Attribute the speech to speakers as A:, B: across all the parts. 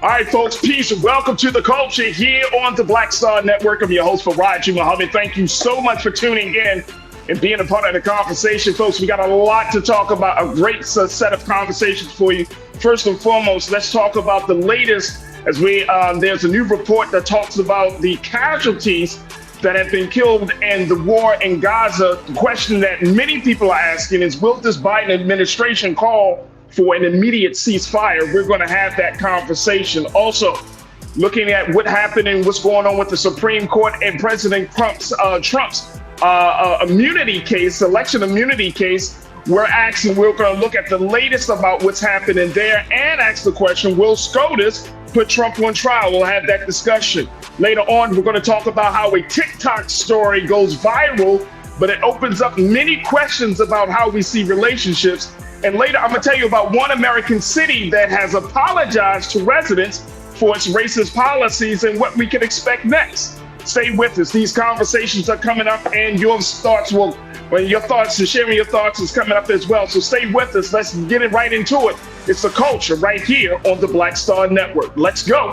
A: All right, folks, peace and welcome to the culture here on the Black Star Network. I'm your host, Farajii. Thank you so much for tuning in and being a part of the conversation. Folks, we got a lot to talk about, a great set of conversations for you. First and foremost, let's talk about the latest as there's a new report that talks about the casualties that have been killed in the war in Gaza. The question that many people are asking is, will this Biden administration call for an immediate ceasefire? We're going to have that conversation. Also, looking at what happened and what's going on with the Supreme Court and President Trump's immunity case, election immunity case, we're going to look at the latest about what's happening there and ask the question, will SCOTUS put Trump on trial? We'll have that discussion. Later on, we're going to talk about how a TikTok story goes viral, but it opens up many questions about how we see relationships. And later, I'm going to tell you about one American city that has apologized to residents for its racist policies and what we can expect next. Stay with us. These conversations are coming up, and sharing your thoughts is coming up as well. So stay with us. Let's get it right into it. It's the culture right here on the Black Star Network. Let's go.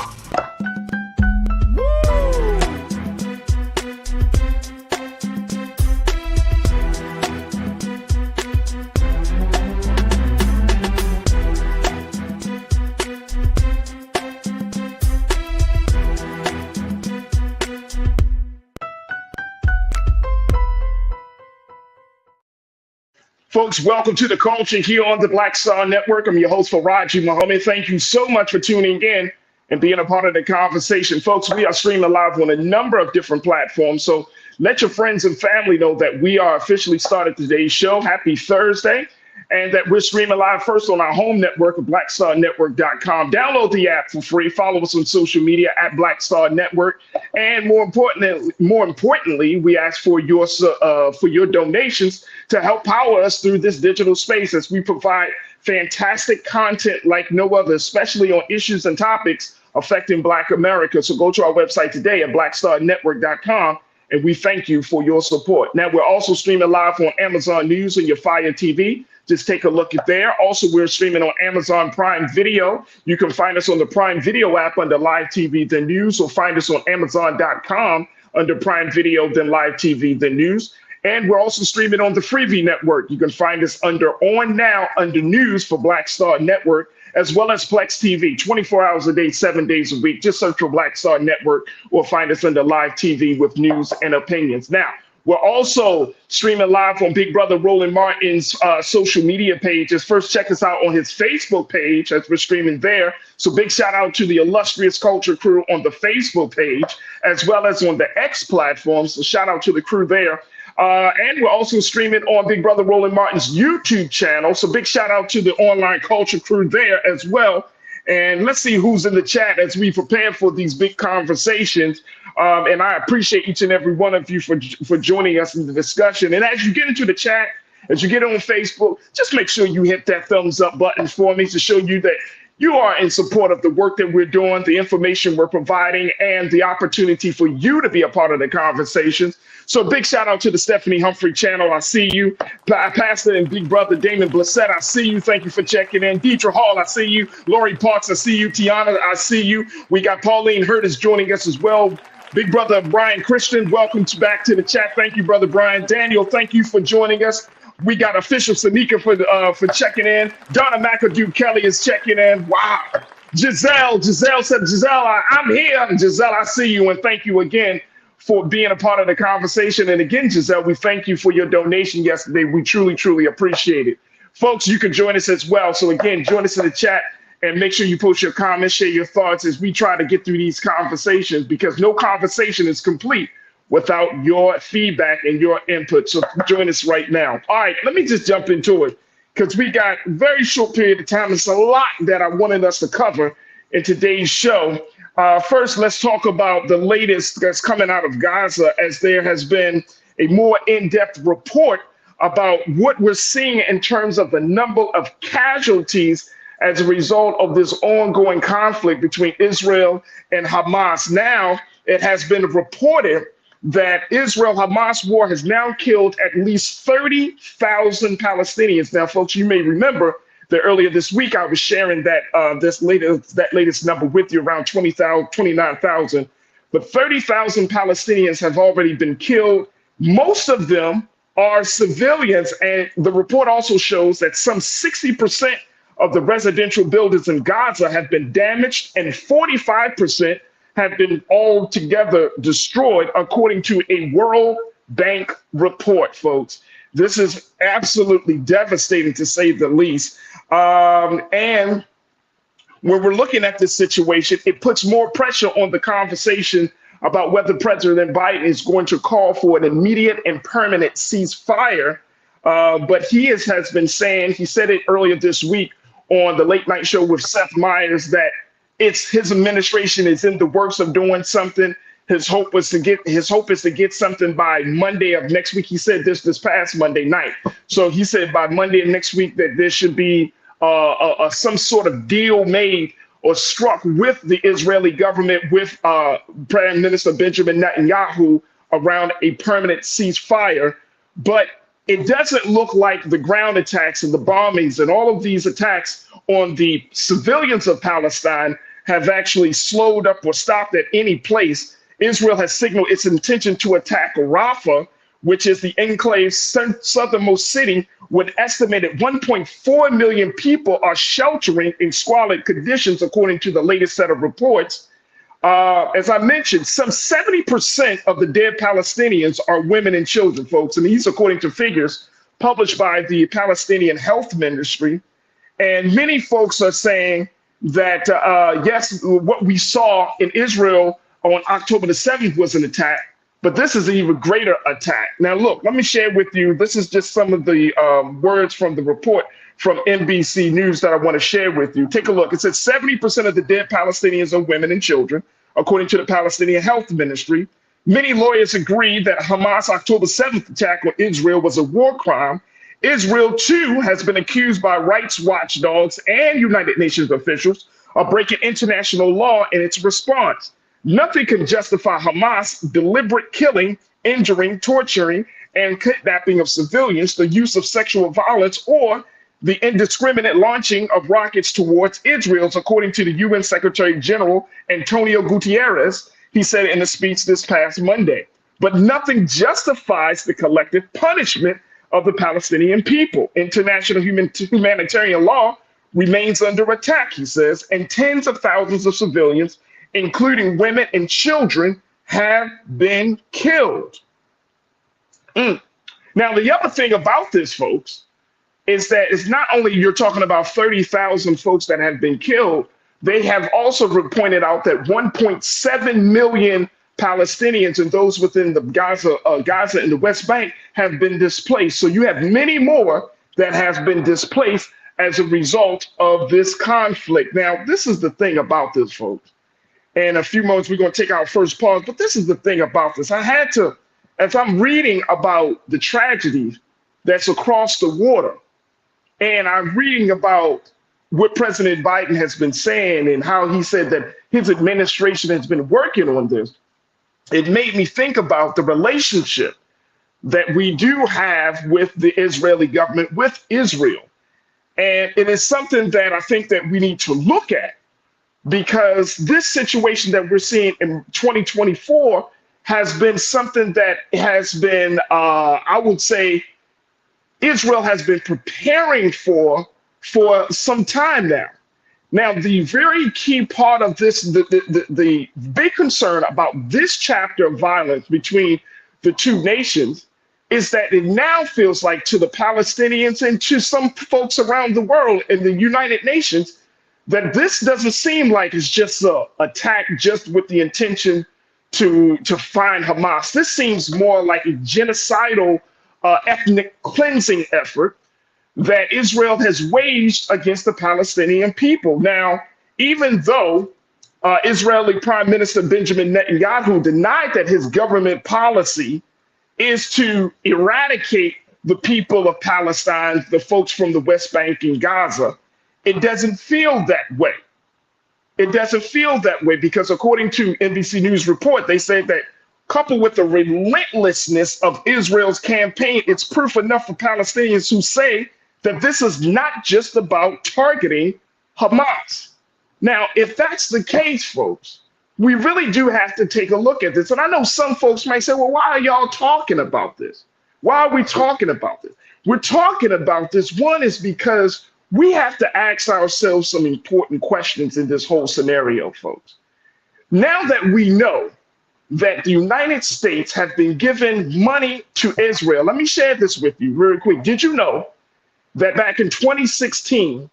A: Folks, welcome to the culture here on the Black Star Network. I'm your host, Farajii. Thank you so much for tuning in and being a part of the conversation. Folks, we are streaming live on a number of different platforms. So let your friends and family know that we are officially started today's show. Happy Thursday. And that we're streaming live first on our home network of blackstarnetwork.com. Download the app for free. Follow us on social media at Black Star Network. And more importantly, we ask for your donations to help power us through this digital space as we provide fantastic content like no other, especially on issues and topics affecting Black America. So go to our website today at blackstarnetwork.com. And we thank you for your support. Now, we're also streaming live on Amazon News and your Fire TV. Just take a look at there. Also, we're streaming on Amazon Prime Video. You can find us on the Prime Video app under Live TV, then News, or find us on Amazon.com under Prime Video, then Live TV, then News. And we're also streaming on the Freevee Network. You can find us under On Now, under News for Black Star Network, as well as Plex TV, 24 hours a day, 7 days a week. Just search for Black Star Network or find us under Live TV with news and opinions. Now, we're also streaming live on Big Brother Roland Martin's social media pages. First, check us out on his Facebook page as we're streaming there. So big shout out to the illustrious culture crew on the Facebook page, as well as on the X platform. So shout out to the crew there. And we're also streaming on Big Brother Roland Martin's YouTube channel. So big shout out to the online culture crew there as well. And let's see who's in the chat as we prepare for these big conversations. And I appreciate each and every one of you for joining us in the discussion. And as you get into the chat, as you get on Facebook, just make sure you hit that thumbs up button for me to show you that you are in support of the work that we're doing, the information we're providing, and the opportunity for you to be a part of the conversations. So big shout out to the Stephanie Humphrey channel. I see you. Pastor and Big Brother Damon Blissett, I see you. Thank you for checking in. Deidre Hall, I see you. Lori Parks, I see you. Tiana, I see you. We got Pauline Hurtis joining us as well. Big Brother Brian Christian, welcome back to the chat. Thank you, Brother Brian. Daniel, thank you for joining us. We got official Sanika for checking in. Donna McAdoo Kelly is checking in. Wow. Giselle said, Giselle, I'm here. Giselle, I see you, and thank you again for being a part of the conversation. And again, Giselle, we thank you for your donation yesterday. We truly, truly appreciate it. Folks, you can join us as well. So again, join us in the chat and make sure you post your comments, share your thoughts as we try to get through these conversations, because no conversation is complete without your feedback and your input. So join us right now. All right, let me just jump into it because we got a very short period of time. It's a lot that I wanted us to cover in today's show. First, let's talk about the latest that's coming out of Gaza, as there has been a more in-depth report about what we're seeing in terms of the number of casualties as a result of this ongoing conflict between Israel and Hamas. Now, it has been reported that Israel-Hamas war has now killed at least 30,000 Palestinians. Now, folks, you may remember that earlier this week I was sharing that that latest number with you, around 20,000, 29,000. But 30,000 Palestinians have already been killed. Most of them are civilians, and the report also shows that some 60% of the residential buildings in Gaza have been damaged, and 45% have been altogether destroyed, according to a World Bank report, folks. This is absolutely devastating, to say the least. And when we're looking at this situation, it puts more pressure on the conversation about whether President Biden is going to call for an immediate and permanent ceasefire. But has been saying, he said it earlier this week on the late night show with Seth Meyers, that his administration is in the works of doing something. His hope is to get something by Monday of next week. He said this past Monday night. So he said by Monday of next week that there should be some sort of deal made or struck with the Israeli government, with Prime Minister Benjamin Netanyahu, around a permanent ceasefire. But it doesn't look like the ground attacks and the bombings and all of these attacks on the civilians of Palestine have actually slowed up or stopped at any place. Israel has signaled its intention to attack Rafah, which is the enclave's southernmost city, with estimated 1.4 million people are sheltering in squalid conditions, according to the latest set of reports. As I mentioned, some 70% of the dead Palestinians are women and children, folks. And these, according to figures published by the Palestinian Health Ministry. And many folks are saying that, yes, what we saw in Israel on October the 7th was an attack, but this is an even greater attack. Now, look, let me share with you. This is just some of the words from the report from NBC News that I want to share with you. Take a look. It says 70% of the dead Palestinians are women and children, according to the Palestinian Health Ministry. Many lawyers agree that Hamas' October 7th attack on Israel was a war crime. Israel, too, has been accused by rights watchdogs and United Nations officials of breaking international law in its response. Nothing can justify Hamas' deliberate killing, injuring, torturing, and kidnapping of civilians, the use of sexual violence, or the indiscriminate launching of rockets towards Israel, according to the UN Secretary General Antonio Guterres. He said in a speech this past Monday. But nothing justifies the collective punishment of the Palestinian people. International humanitarian law remains under attack, he says, and tens of thousands of civilians, including women and children, have been killed. Now, the other thing about this, folks, is that it's not only you're talking about 30,000 folks that have been killed, they have also pointed out that 1.7 million Palestinians and those within the Gaza and the West Bank have been displaced. So you have many more that have been displaced as a result of this conflict. Now, this is the thing about this, folks. In a few moments, we're going to take our first pause, but this is the thing about this. I had to, as I'm reading about the tragedy that's across the water, and I'm reading about what President Biden has been saying and how he said that his administration has been working on this, it made me think about the relationship that we do have with the Israeli government, with Israel. And it is something that I think that we need to look at, because this situation that we're seeing in 2024 has been something that has been, I would say, Israel has been preparing for some time now. Now, the very key part of this, the big concern about this chapter of violence between the two nations is that it now feels like, to the Palestinians and to some folks around the world in the United Nations, that this doesn't seem like it's just an attack just with the intention to find Hamas. This seems more like a genocidal ethnic cleansing effort that Israel has waged against the Palestinian people. Now, even though Israeli Prime Minister Benjamin Netanyahu denied that his government policy is to eradicate the people of Palestine, the folks from the West Bank and Gaza, it doesn't feel that way. It doesn't feel that way because, according to NBC News report, they said that coupled with the relentlessness of Israel's campaign, it's proof enough for Palestinians who say that this is not just about targeting Hamas. Now, if that's the case, folks, we really do have to take a look at this. And I know some folks might say, well, why are y'all talking about this? Why are we talking about this? We're talking about this. One is because we have to ask ourselves some important questions in this whole scenario, folks. Now that we know that the United States have been giving money to Israel, let me share this with you really quick. Did you know that back in 2016,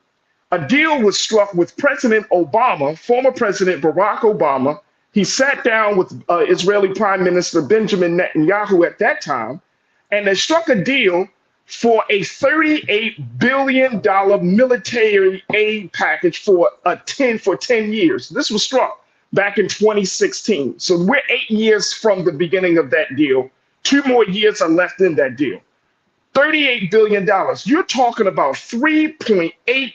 A: a deal was struck with President Obama, former President Barack Obama? He sat down with Israeli Prime Minister Benjamin Netanyahu at that time, and they struck a deal for a $38 billion military aid package for 10 years. This was struck back in 2016. So we're 8 years from the beginning of that deal. 2 more years are left in that deal. $38 billion. You're talking about $3.8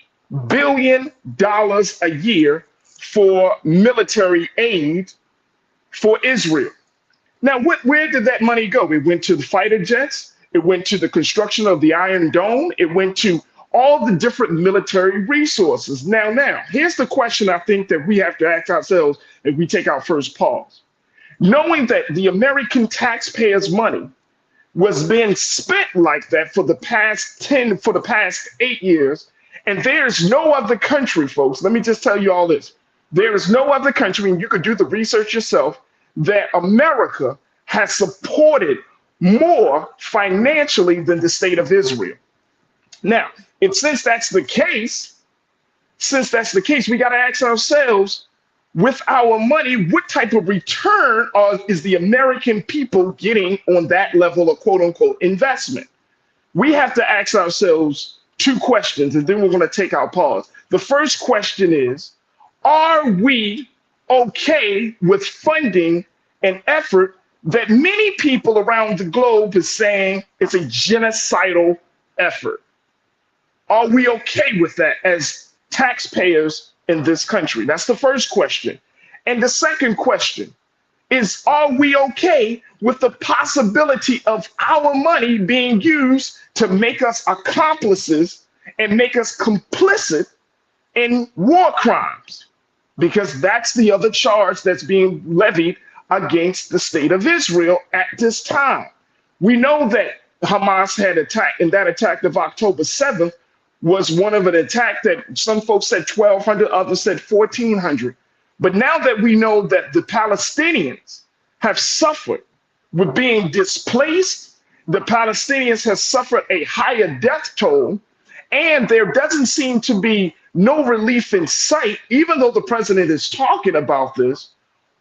A: billion a year for military aid for Israel. Now, where did that money go? It went to the fighter jets. It went to the construction of the Iron Dome. It went to all the different military resources. Now, here's the question I think that we have to ask ourselves if we take our first pause. Knowing that the American taxpayers' money was being spent like that for the past 8 years, and there's no other country, folks, let me just tell you all this. There is no other country, and you could do the research yourself, that America has supported more financially than the state of Israel. Now, and since that's the case, we got to ask ourselves, with our money, what type of return is the American people getting on that level of quote unquote investment? We have to ask ourselves 2 questions, and then we're going to take our pause. The first question is, are we okay with funding an effort that many people around the globe is saying it's a genocidal effort? Are we okay with that as taxpayers in this country? That's the first question. And the second question is, are we okay with the possibility of our money being used to make us accomplices and make us complicit in war crimes? Because that's the other charge that's being levied against the state of Israel at this time. We know that Hamas had attacked, and that attack of October 7th was one of an attack that some folks said 1,200, others said 1,400. But now that we know that the Palestinians have suffered with being displaced, the Palestinians have suffered a higher death toll, and there doesn't seem to be no relief in sight, even though the president is talking about this.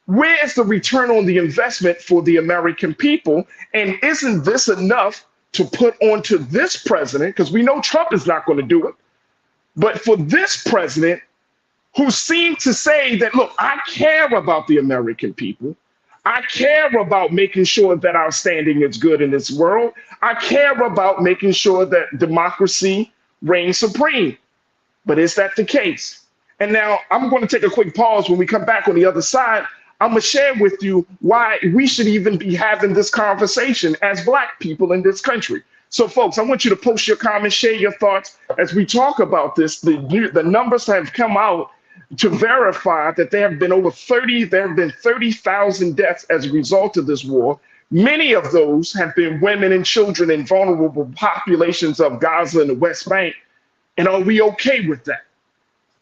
A: Where's the return on the investment for the American people? And isn't this enough to put onto this president? Because we know Trump is not going to do it. But for this president, who seemed to say that, look, I care about the American people. I care about making sure that our standing is good in this world. I care about making sure that democracy reigns supreme. But is that the case? And now I'm going to take a quick pause. When we come back on the other side, I'm going to share with you why we should even be having this conversation as Black people in this country. So, folks, I want you to post your comments, share your thoughts as we talk about this. The numbers have come out to verify that there have been 30,000 deaths as a result of this war. Many of those have been women and children in vulnerable populations of Gaza and the West Bank. And are we okay with that?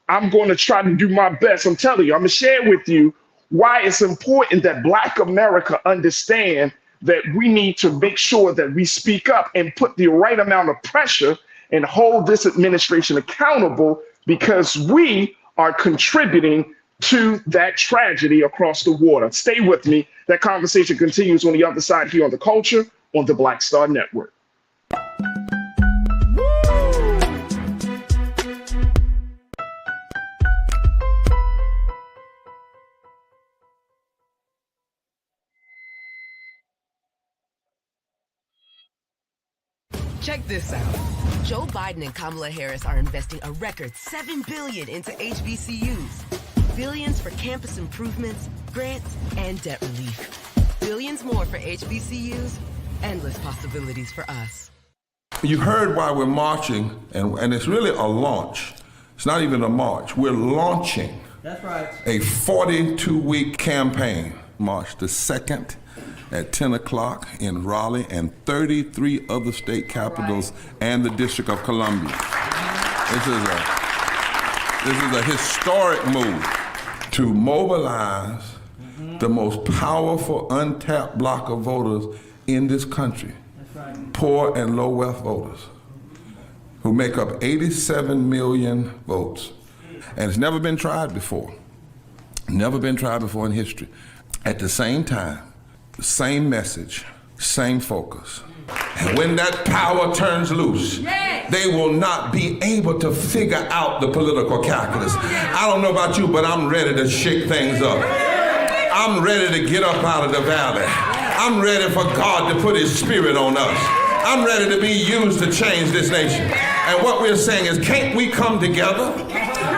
A: I'm going to try to do my best. I'm telling you, I'm going to share with you why it's important that Black America understand that we need to make sure that we speak up and put the right amount of pressure and hold this administration accountable, because we are contributing to that tragedy across the water. Stay with me. That conversation continues on the other side here on The Culture on the Black Star Network.
B: Check this out. Joe Biden and Kamala Harris are investing a record $7 billion into HBCUs. Billions for campus improvements, grants, and debt relief. Billions more for HBCUs. Endless possibilities for us.
C: You heard why we're marching, and it's really a launch. It's not even a march. We're launching a 42-week campaign, March the 2nd at 10 o'clock in Raleigh and 33 other state capitals and the District of Columbia. This is a historic move to mobilize the most powerful untapped block of voters in this country, poor and low wealth voters, who make up 87 million votes. And it's never been tried before. Never been tried before in history. At the same time, the same message, same focus. And when that power turns loose, they will not be able to figure out the political calculus. I don't know about you, but I'm ready to shake things up. I'm ready to get up out of the valley. I'm ready for God to put his spirit on us. I'm ready to be used to change this nation. And what we're saying is, can't we come together?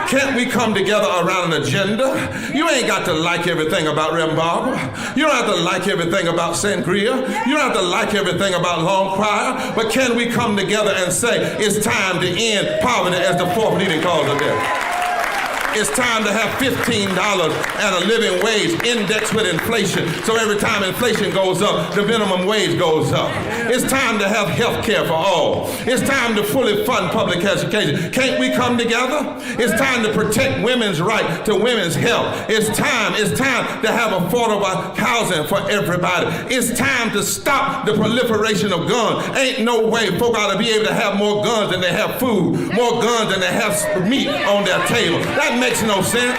C: Can't we come together around an agenda? You ain't got to like everything about Reverend Barber. You don't have to like everything about Sangria. You don't have to like everything about Long Choir. But can we come together and say, it's time to end poverty as the fourth leading cause of death? It's time to have $15 and a living wage indexed with inflation. So every time inflation goes up, the minimum wage goes up. It's time to have health care for all. It's time to fully fund public education. Can't we come together? It's time to protect women's right to women's health. It's time to have affordable housing for everybody. It's time to stop the proliferation of guns. Ain't no way folk ought to be able to have more guns than they have food, more guns than they have meat on their table. That makes no sense.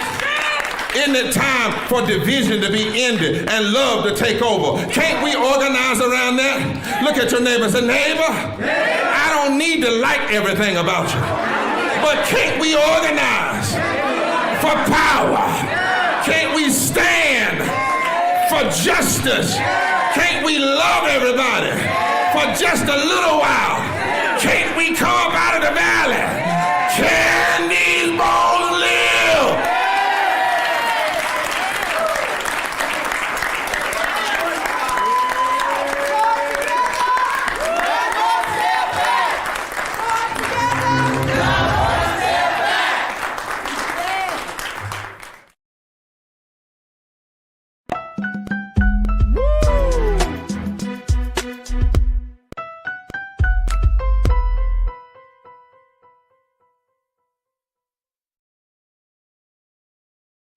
C: Isn't it time for division to be ended and love to take over? Can't we organize around that? Look at your neighbor and say, neighbor, I don't need to like everything about you, but can't we organize for power? Can't we stand for justice? Can't we love everybody for just a little while? Can't we come up out of the valley? Can these bones live?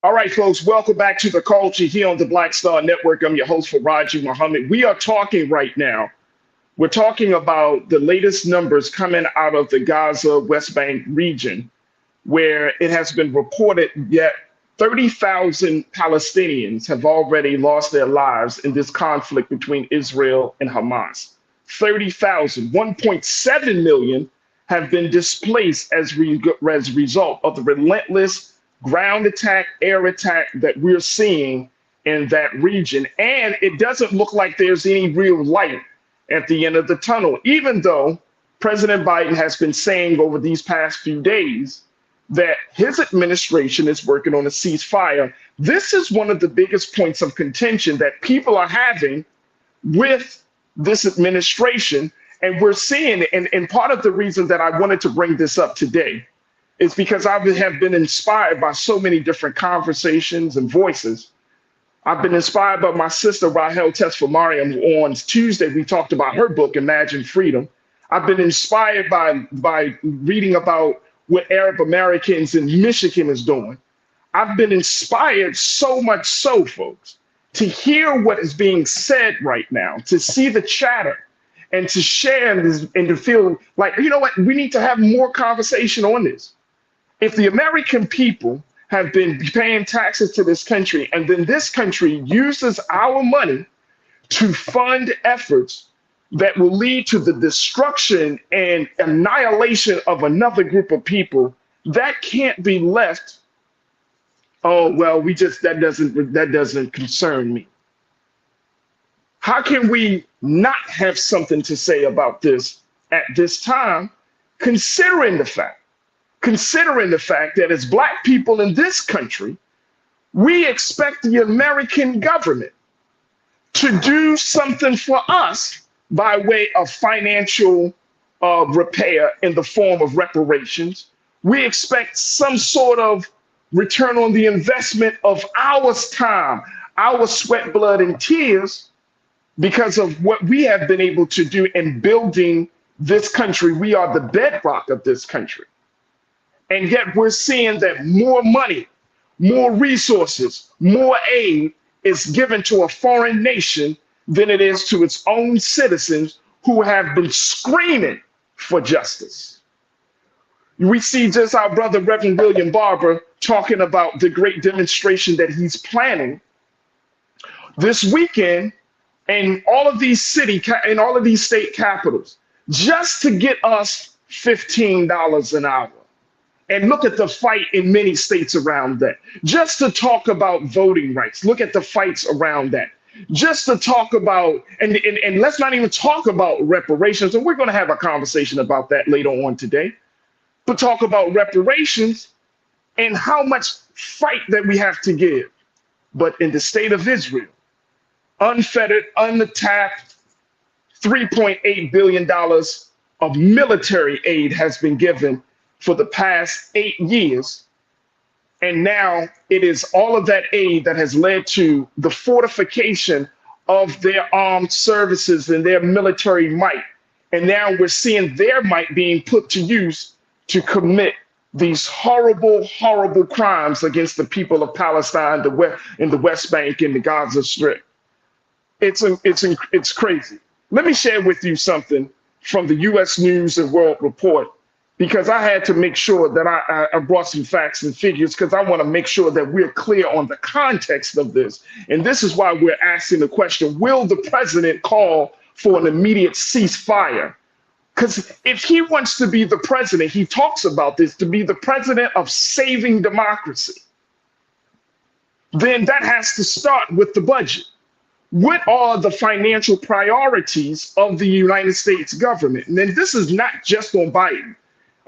A: All right, folks, welcome back to The Culture here on the Black Star Network. I'm your host, Farajii Muhammad. We are talking right now. We're talking about the latest numbers coming out of the Gaza West Bank region, where it has been reported that 30,000 Palestinians have already lost their lives in this conflict between Israel and Hamas. 30,000, 1.7 million have been displaced as a result of the relentless ground attack, air attack that we're seeing in that region. And it doesn't look like there's any real light at the end of the tunnel, even though President Biden has been saying over these past few days that his administration is working on a ceasefire. This is one of the biggest points of contention that people are having with this administration. And we're seeing it. And part of the reason that I wanted to bring this up today is because I have been inspired by so many different conversations and voices. I've been inspired by my sister, Rahel Tesfamariam, who on Tuesday, we talked about her book, Imagine Freedom. I've been inspired by reading about what Arab Americans in Michigan is doing. I've been inspired so much so, folks, to hear what is being said right now, to see the chatter and to share this and to feel like, you know what, we need to have more conversation on this. If the American people have been paying taxes to this country, and then this country uses our money to fund efforts that will lead to the destruction and annihilation of another group of people, that can't be left. Oh, well, that doesn't concern me. How can we not have something to say about this at this time, considering the fact that as Black people in this country, we expect the American government to do something for us by way of financial repair in the form of reparations. We expect some sort of return on the investment of our time, our sweat, blood, and tears because of what we have been able to do in building this country. We are the bedrock of this country. And yet we're seeing that more money, more resources, more aid is given to a foreign nation than it is to its own citizens who have been screaming for justice. We see just our brother Reverend William Barber talking about the great demonstration that he's planning this weekend in all of these in all of these state capitals, just to get us $15 an hour. And look at the fight in many states around that. Just to talk about voting rights, look at the fights around that. Just to talk about, and let's not even talk about reparations, and we're going to have a conversation about that later on today, but talk about reparations and how much fight that we have to give. But in the state of Israel, unfettered, untapped, $3.8 billion of military aid has been given for the past 8 years. And now it is all of that aid that has led to the fortification of their armed services and their military might. And now we're seeing their might being put to use to commit these horrible, horrible crimes against the people of Palestine, in the West Bank, and the Gaza Strip. It's crazy. Let me share with you something from the U.S. News and World Report, because I had to make sure that I brought some facts and figures, because I want to make sure that we're clear on the context of this. And this is why we're asking the question, will the president call for an immediate ceasefire? Because if he wants to be the president, he talks about this, to be the president of saving democracy, then that has to start with the budget. What are the financial priorities of the United States government? And then this is not just on Biden.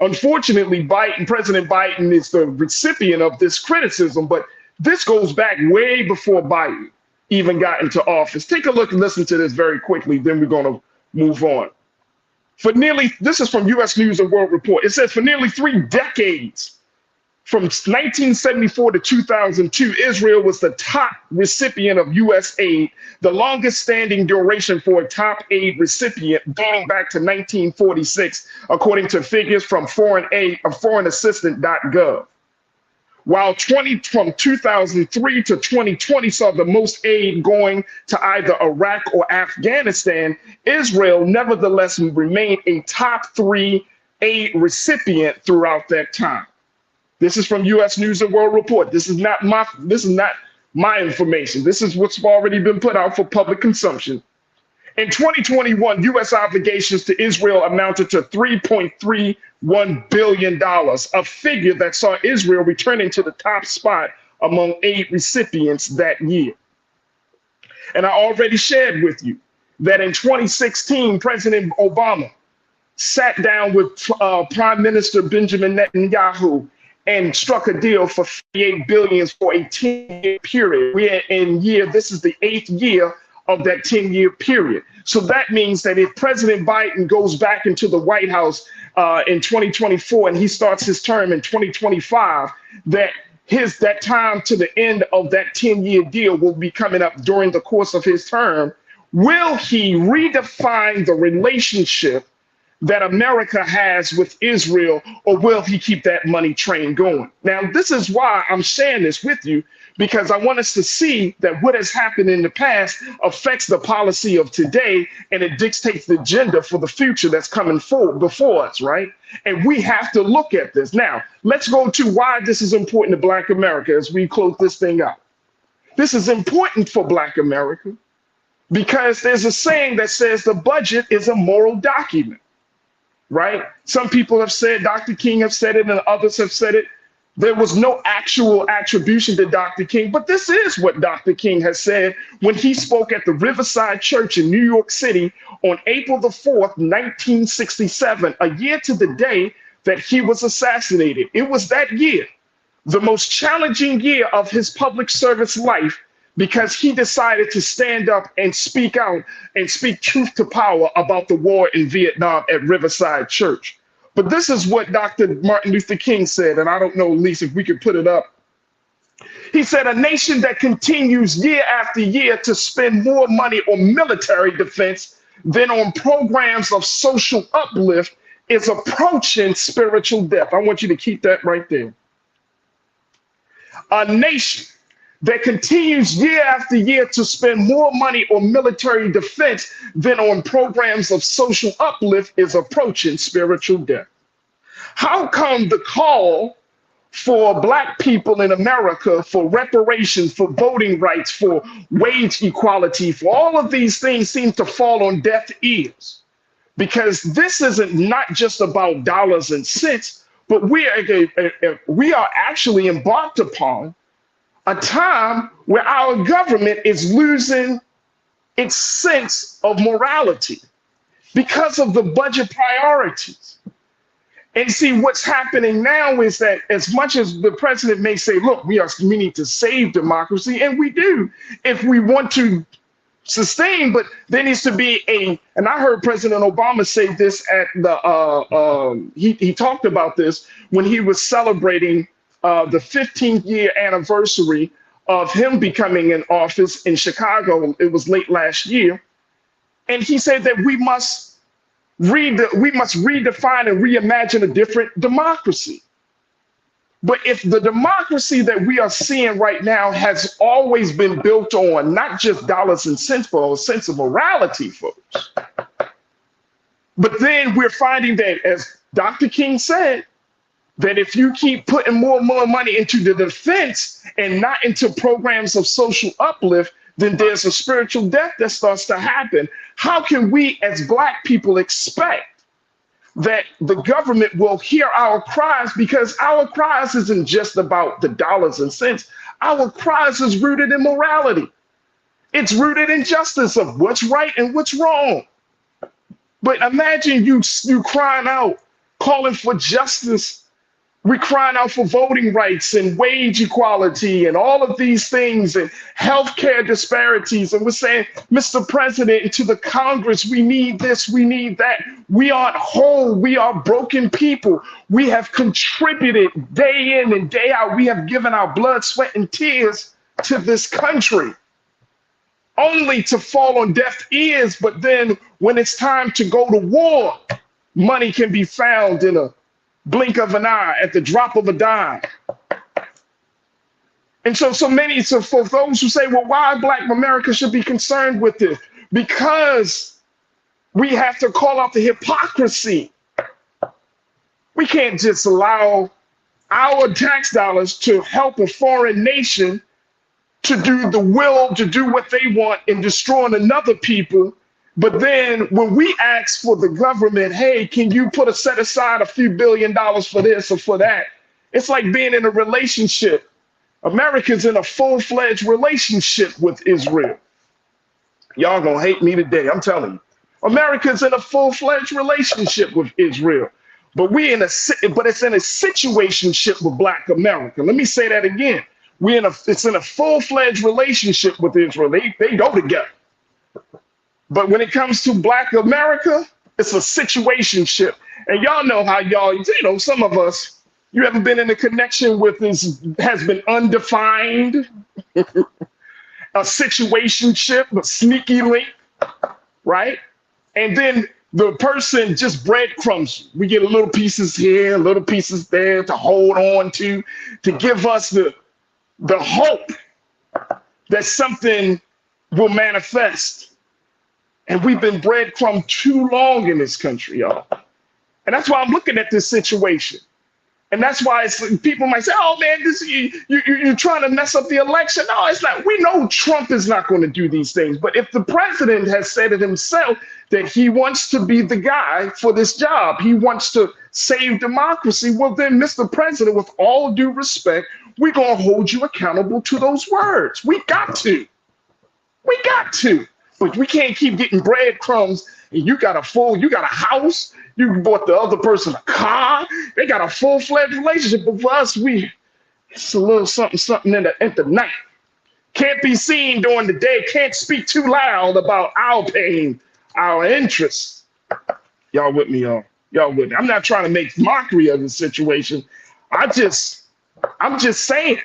A: Unfortunately, President Biden is the recipient of this criticism, but this goes back way before Biden even got into office. Take a look and listen to this very quickly, then we're going to move on. This is from U.S. News and World Report. It says for nearly 3 decades, from 1974 to 2002, Israel was the top recipient of U.S. aid, the longest standing duration for a top aid recipient dating back to 1946, according to figures from foreignassistant.gov. While from 2003 to 2020 saw the most aid going to either Iraq or Afghanistan, Israel nevertheless remained a top 3 aid recipient throughout that time. This is from U.S. News and World Report. This is not my information. This is what's already been put out for public consumption. In 2021, U.S. obligations to Israel amounted to $3.31 billion, a figure that saw Israel returning to the top spot among aid recipients that year. And I already shared with you that in 2016, President Obama sat down with Prime Minister Benjamin Netanyahu and struck a deal for $58 billion for a 10-year period. This is the 8th year of that 10-year period. So that means that if President Biden goes back into the White House in 2024 and he starts his term in 2025, that time to the end of that 10-year deal will be coming up during the course of his term. Will he redefine the relationship that America has with Israel, or will he keep that money train going? Now, this is why I'm sharing this with you, because I want us to see that what has happened in the past affects the policy of today, and it dictates the agenda for the future that's coming forward before us, right? And we have to look at this. Now, let's go to why this is important to Black America as we close this thing out. This is important for Black America because there's a saying that says the budget is a moral document. Right? Some people have said, Dr. King have said it, and others have said it. There was no actual attribution to Dr. King, but this is what Dr. King has said when he spoke at the Riverside Church in New York City on April the 4th, 1967, a year to the day that he was assassinated. It was that year, the most challenging year of his public service life, because he decided to stand up and speak out and speak truth to power about the war in Vietnam at Riverside Church. But this is what Dr. Martin Luther King said, and I don't know, Lisa, if we could put it up. He said, a nation that continues year after year to spend more money on military defense than on programs of social uplift is approaching spiritual death. I want you to keep that right there. A nation that continues year after year to spend more money on military defense than on programs of social uplift is approaching spiritual death. How come the call for Black people in America, for reparations, for voting rights, for wage equality, for all of these things seem to fall on deaf ears? Because this isn't not just about dollars and cents, but we are actually embarked upon a time where our government is losing its sense of morality because of the budget priorities. And see, what's happening now is that as much as the president may say, look, we need to save democracy, and we do if we want to sustain, but there needs to be and I heard President Obama say this at he talked about this when he was celebrating the 15th year anniversary of him becoming in office in Chicago. It was late last year. And he said that we must redefine and reimagine a different democracy. But if the democracy that we are seeing right now has always been built on not just dollars and cents, but a sense of morality, folks. But then we're finding that, as Dr. King said, that if you keep putting more money into the defense and not into programs of social uplift, then there's a spiritual death that starts to happen. How can we as Black people expect that the government will hear our cries? Because our cries isn't just about the dollars and cents. Our cries is rooted in morality. It's rooted in justice of what's right and what's wrong. But imagine you crying out, calling for justice. We're crying out for voting rights and wage equality and all of these things and healthcare disparities. And we're saying, Mr. President, and to the Congress, we need this, we need that. We aren't whole. We are broken people. We have contributed day in and day out. We have given our blood, sweat, and tears to this country, only to fall on deaf ears. But then when it's time to go to war, money can be found in a blink of an eye, at the drop of a dime. And so for those who say, well, why Black America should be concerned with this? Because we have to call out the hypocrisy. We can't just allow our tax dollars to help a foreign nation to do what they want and destroying another people. But then when we ask for the government, hey, can you set aside a few $1 billion for this or for that? It's like being in a relationship. America's in a full-fledged relationship with Israel. Y'all gonna hate me today, I'm telling you. America's in a full-fledged relationship with Israel. But it's in a situationship with Black America. Let me say that again. It's in a full-fledged relationship with Israel. They go together. But when it comes to Black America, it's a situationship. And y'all know how some of us, you ever been in a connection with has been undefined, a situationship, a sneaky link, right? And then the person just breadcrumbs. We get little pieces here, little pieces there to hold on to give us the hope that something will manifest. And we've been breadcrumbed too long in this country, y'all. And that's why I'm looking at this situation. And that's why people might say, oh, man, you're trying to mess up the election. No, it's not. We know Trump is not going to do these things. But if the president has said it himself that he wants to be the guy for this job, he wants to save democracy, well, then, Mr. President, with all due respect, we're going to hold you accountable to those words. We got to. We got to. But we can't keep getting breadcrumbs. And you got a house, you bought the other person a car, they got a full-fledged relationship. But for us, it's a little something in the night. can't be seen during the day, can't speak too loud about our pain, our interests. Y'all with me, y'all? Y'all with me? I'm not trying to make mockery of the situation. I'm just saying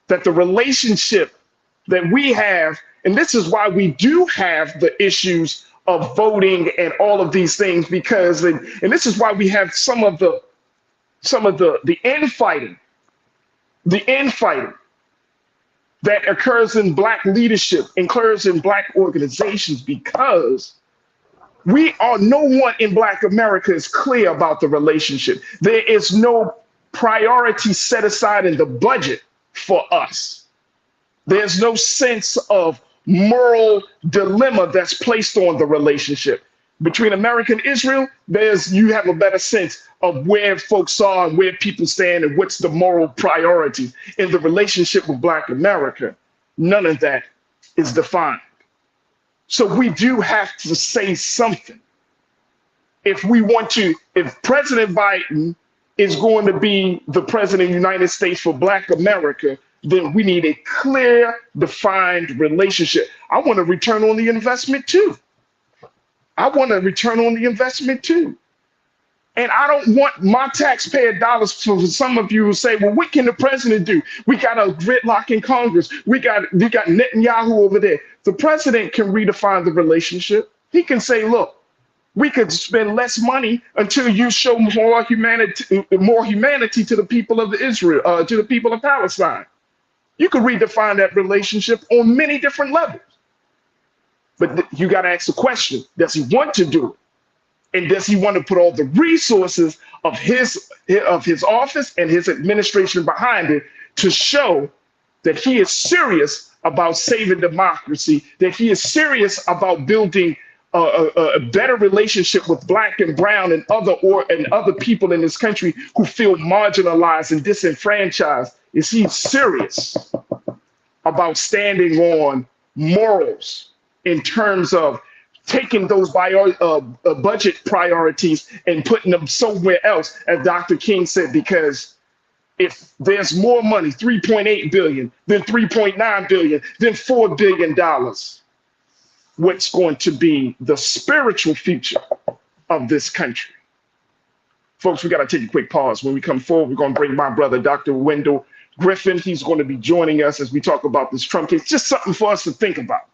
A: that the relationship that we have, and this is why we do have the issues of voting and all of these things, because, and this is why we have some of the infighting that occurs in Black leadership, occurs in Black organizations, because no one in Black America is clear about the relationship. There is no priority set aside in the budget for us. There's no sense of moral dilemma that's placed on the relationship. Between America and Israel, you have a better sense of where folks are and where people stand and what's the moral priority. In the relationship with Black America, none of that is defined. So we do have to say something. If President Biden is going to be the president of the United States for Black America, then we need a clear, defined relationship. I want a return on the investment too. And I don't want my taxpayer dollars for some of you who say, well, what can the president do? We got a gridlock in Congress. We got Netanyahu over there. The president can redefine the relationship. He can say, look, we could spend less money until you show more humanity to the people of Israel, to the people of Palestine. You could redefine that relationship on many different levels. But you got to ask the question, does he want to do it? And does he want to put all the resources of his office and his administration behind it to show that he is serious about saving democracy, that he is serious about building a better relationship with Black and brown and other people in this country who feel marginalized and disenfranchised? Is he serious about standing on morals in terms of taking those budget priorities and putting them somewhere else, as Dr. King said? Because if there's more money, 3.8 billion, then 3.9 billion, then $4 billion, what's going to be the spiritual future of this country? Folks, we got to take a quick pause. When we come forward, we're going to bring my brother, Dr. Wendell Griffin. He's going to be joining us as we talk about this Trump case. Just something for us to think about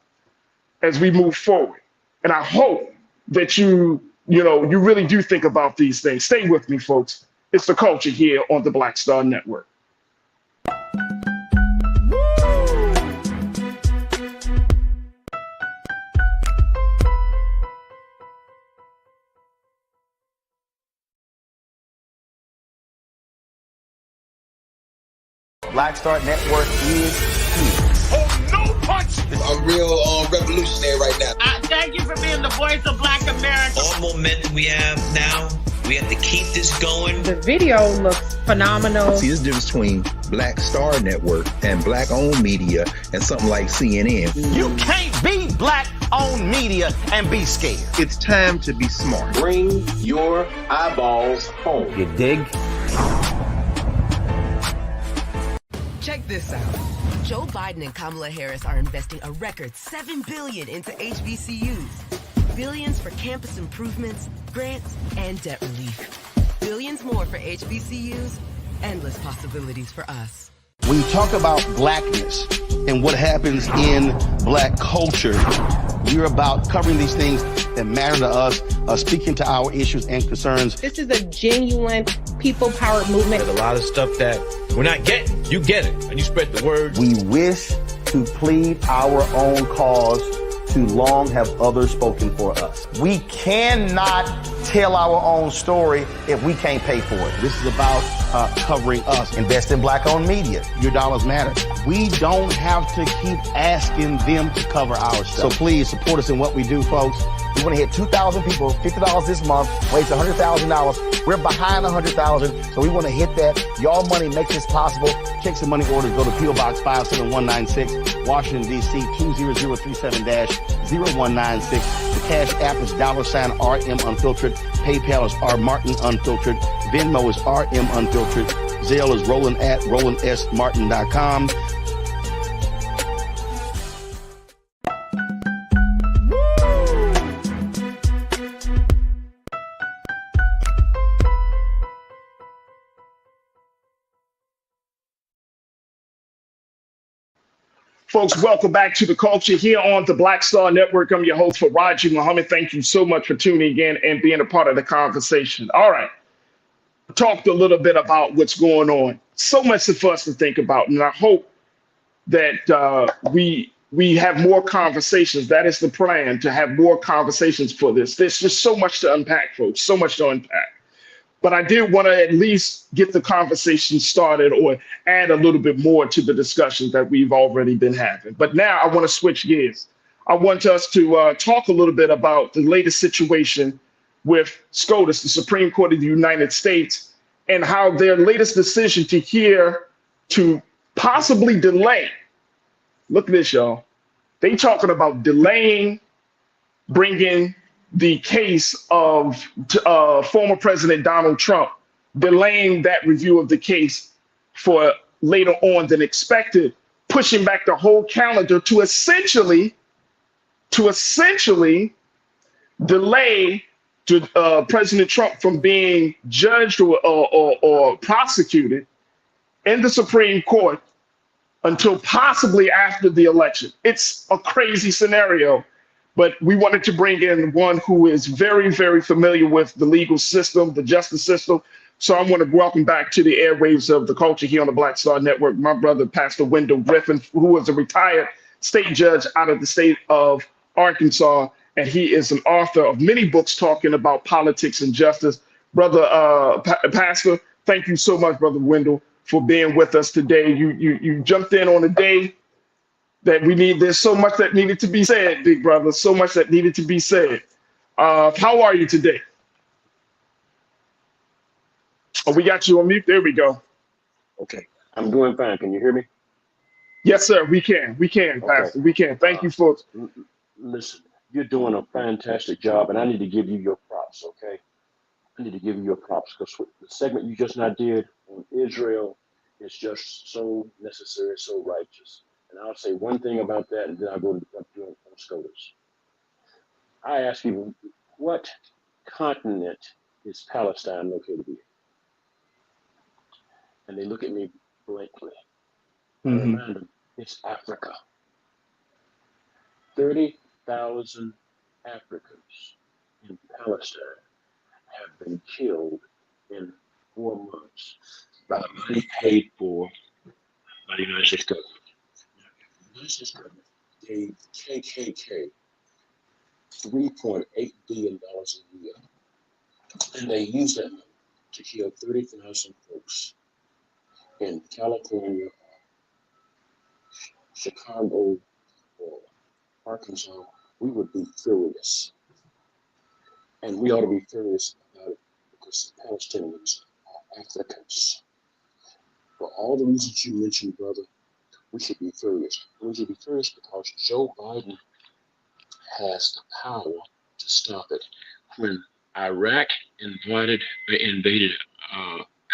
A: as we move forward. And I hope that you really do think about these things. Stay with me, folks. It's The Culture here on the Black Star Network.
D: Black Star Network is here.
A: Oh, no punch!
E: I'm real revolutionary right now.
F: Thank you for being the voice of Black America.
G: All momentum we have now, we have to keep this going.
H: The video looks phenomenal.
I: See, there's a difference between Black Star Network and Black-owned media and something like CNN.
D: You can't be Black-owned media and be scared.
I: It's time to be smart.
E: Bring your eyeballs home.
D: You dig?
B: Check this out. Joe Biden and Kamala Harris are investing a record $7 billion into HBCUs. Billions for campus improvements, grants, and debt relief. Billions more for HBCUs. Endless possibilities for us.
J: When you talk about blackness and what happens in Black culture, we're about covering these things that matter to us, speaking to our issues and concerns.
H: This is a genuine people-powered movement.
G: There's a lot of stuff that we're not getting. You get it, and you spread the word.
D: We wish to plead our own cause. Too long have others spoken for us. We cannot tell our own story if we can't pay for it. This is about covering us. Invest in Black-owned media. Your dollars matter. We don't have to keep asking them to cover our stuff. So please support us in what we do, folks. We want to hit 2,000 people, $50 this month, raise $100,000. We're behind 100,000, so we want to hit that. Y'all money makes this possible. Check some money orders. Go to P.O. Box 57196, Washington, D.C. 20037-0196. The Cash App is $RM Unfiltered. PayPal is R Martin Unfiltered. Venmo is RM Unfiltered. Zelle is Roland@RolandSMartin.com.
A: Folks, welcome back to the culture here on the Black Star Network. I'm your host, Farajii Muhammad. Thank you so much for tuning in and being a part of the conversation. All right. Talked a little bit about what's going on. So much for us to think about. And I hope that we have more conversations. That is the plan, to have more conversations for this. There's just so much to unpack, folks, so much to unpack. But I did want to at least get the conversation started or add a little bit more to the discussions that we've already been having. But now I want to switch gears. I want us to talk a little bit about the latest situation with SCOTUS, the Supreme Court of the United States, and how their latest decision to possibly delay. Look at this, y'all. They talking about delaying bringing the case of former President Donald Trump, delaying that review of the case for later on than expected, pushing back the whole calendar to essentially delay President Trump from being judged or prosecuted in the Supreme Court until possibly after the election. It's a crazy scenario. But we wanted to bring in one who is very, very familiar with the legal system, the justice system. So I want to welcome back to the airwaves of the culture here on the Black Star Network, my brother, Pastor Wendell Griffin, who was a retired state judge out of the state of Arkansas. And he is an author of many books talking about politics and justice. Brother Pastor, thank you so much, Brother Wendell, for being with us today. You jumped in on a day that there's so much that needed to be said, big brother, so much that needed to be said. How are you today? Oh, we got you on mute. There we go.
K: Okay, I'm doing fine. Can you hear me?
A: Yes, sir. We can, Pastor. We can. Thank you, folks.
K: Listen, you're doing a fantastic job, and I need to give you your props, okay? I need to give you your props because the segment you just now did on Israel is just so necessary, so righteous. And I'll say one thing about that, and then I'll go to what I'm doing on SCOTUS. I ask you, what continent is Palestine located in? And they look at me blankly. I remind them, it's Africa. 30,000 Africans in Palestine have been killed in 4 months by money paid for by the United States government. The United States government gave KKK $3.8 billion a year. And they used that money to kill 30,000 folks in California, Chicago, or Arkansas. We would be furious. And we ought to be furious about it because the Palestinians are Africans. For all the reasons you mentioned, brother, we should be furious. We should be furious because Joe Biden has the power to stop it. When Iraq invaded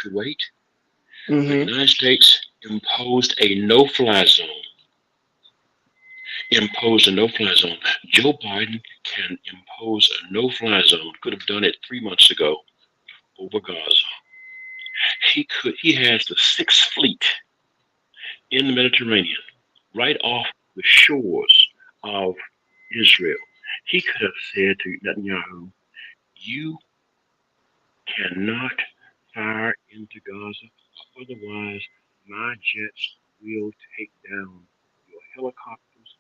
K: Kuwait, the United States imposed a no-fly zone. Joe Biden can impose a no-fly zone. Could have done it 3 months ago over Gaza. He has the Sixth Fleet in the Mediterranean, right off the shores of Israel. He could have said to Netanyahu, you cannot fire into Gaza, otherwise my jets will take down your helicopters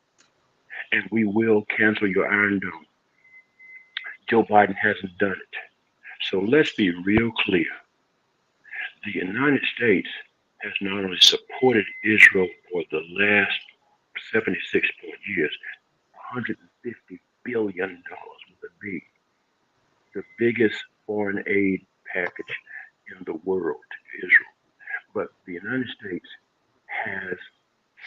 K: and we will cancel your Iron Dome. Joe Biden hasn't done it. So let's be real clear. The United States has not only supported Israel for the last 76 years, $150 billion with a B, the biggest foreign aid package in the world to Israel. But the United States has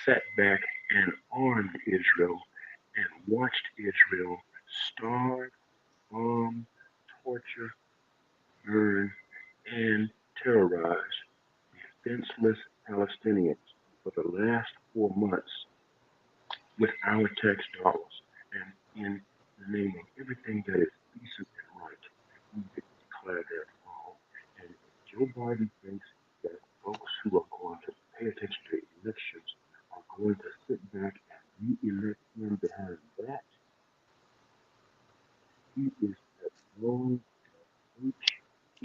K: sat back and armed Israel and watched Israel starve, bomb, torture, burn, and terrorize defenseless Palestinians for the last 4 months with our tax dollars. And in the name of everything that is decent and right, we declare that wrong. And Joe Biden thinks that folks who are going to pay attention to elections are going to sit back and re-elect him behind that, he is at wrong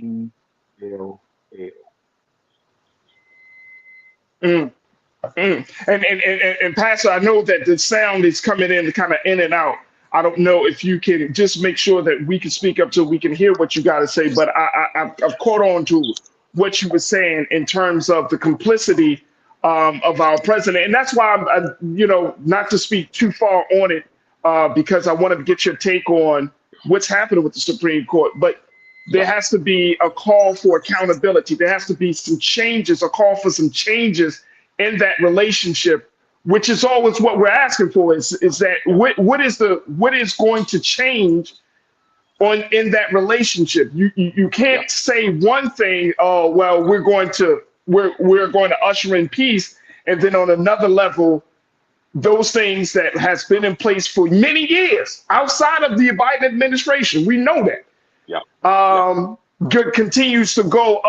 K: H-E-L-L.
A: Mm, and Pastor, I know that the sound is coming in kind of in and out. I don't know if you can just make sure that we can speak up so we can hear what you got to say. But I've caught on to what you were saying in terms of the complicity of our president, and that's why not to speak too far on it because I wanted to get your take on what's happening with the Supreme Court. But there has to be a call for accountability. There has to be some changes, a call for some changes in that relationship, which is always what we're asking for. Is that what is going to change in that relationship? You can't say one thing. Oh well, we're going to usher in peace, and then on another level, those things that has been in place for many years outside of the Biden administration, we know that. Continues to go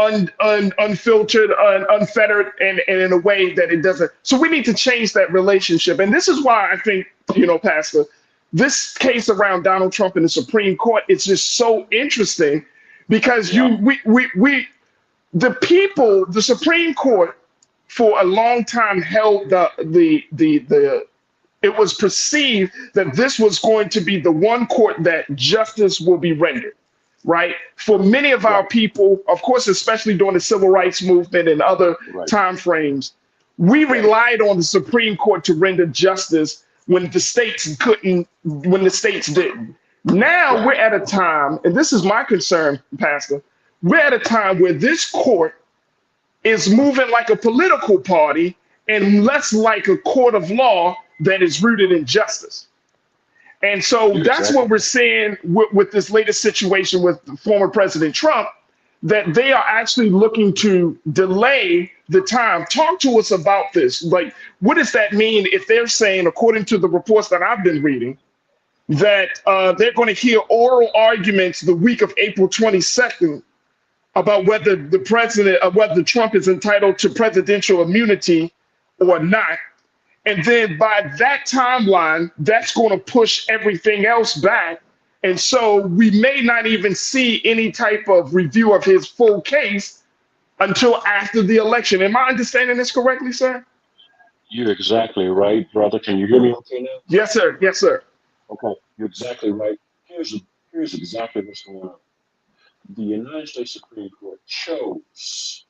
A: unfiltered, unfettered, and in a way that it doesn't. So we need to change that relationship. And this is why I think, Pastor, this case around Donald Trump in the Supreme Court is just so interesting because the Supreme Court for a long time held it was perceived that this was going to be the one court that justice will be rendered. Right. For many of our people, of course, especially during the civil rights movement and other time frames, we relied on the Supreme Court to render justice when the states didn't. Now we're at a time, and this is my concern, Pastor, we're at a time where this court is moving like a political party and less like a court of law that is rooted in justice. And so that's what we're seeing with this latest situation with former President Trump, that they are actually looking to delay the time. Talk to us about this. Like, what does that mean if they're saying, according to the reports that I've been reading, that they're going to hear oral arguments the week of April 22nd about whether whether Trump is entitled to presidential immunity or not. And then by that timeline, that's going to push everything else back. And so we may not even see any type of review of his full case until after the election. Am I understanding this correctly, sir?
K: You're exactly right, brother. Can you hear me okay now?
A: Yes, sir. Yes, sir.
K: Okay, you're exactly right. Here's exactly what's going on. The United States Supreme Court chose,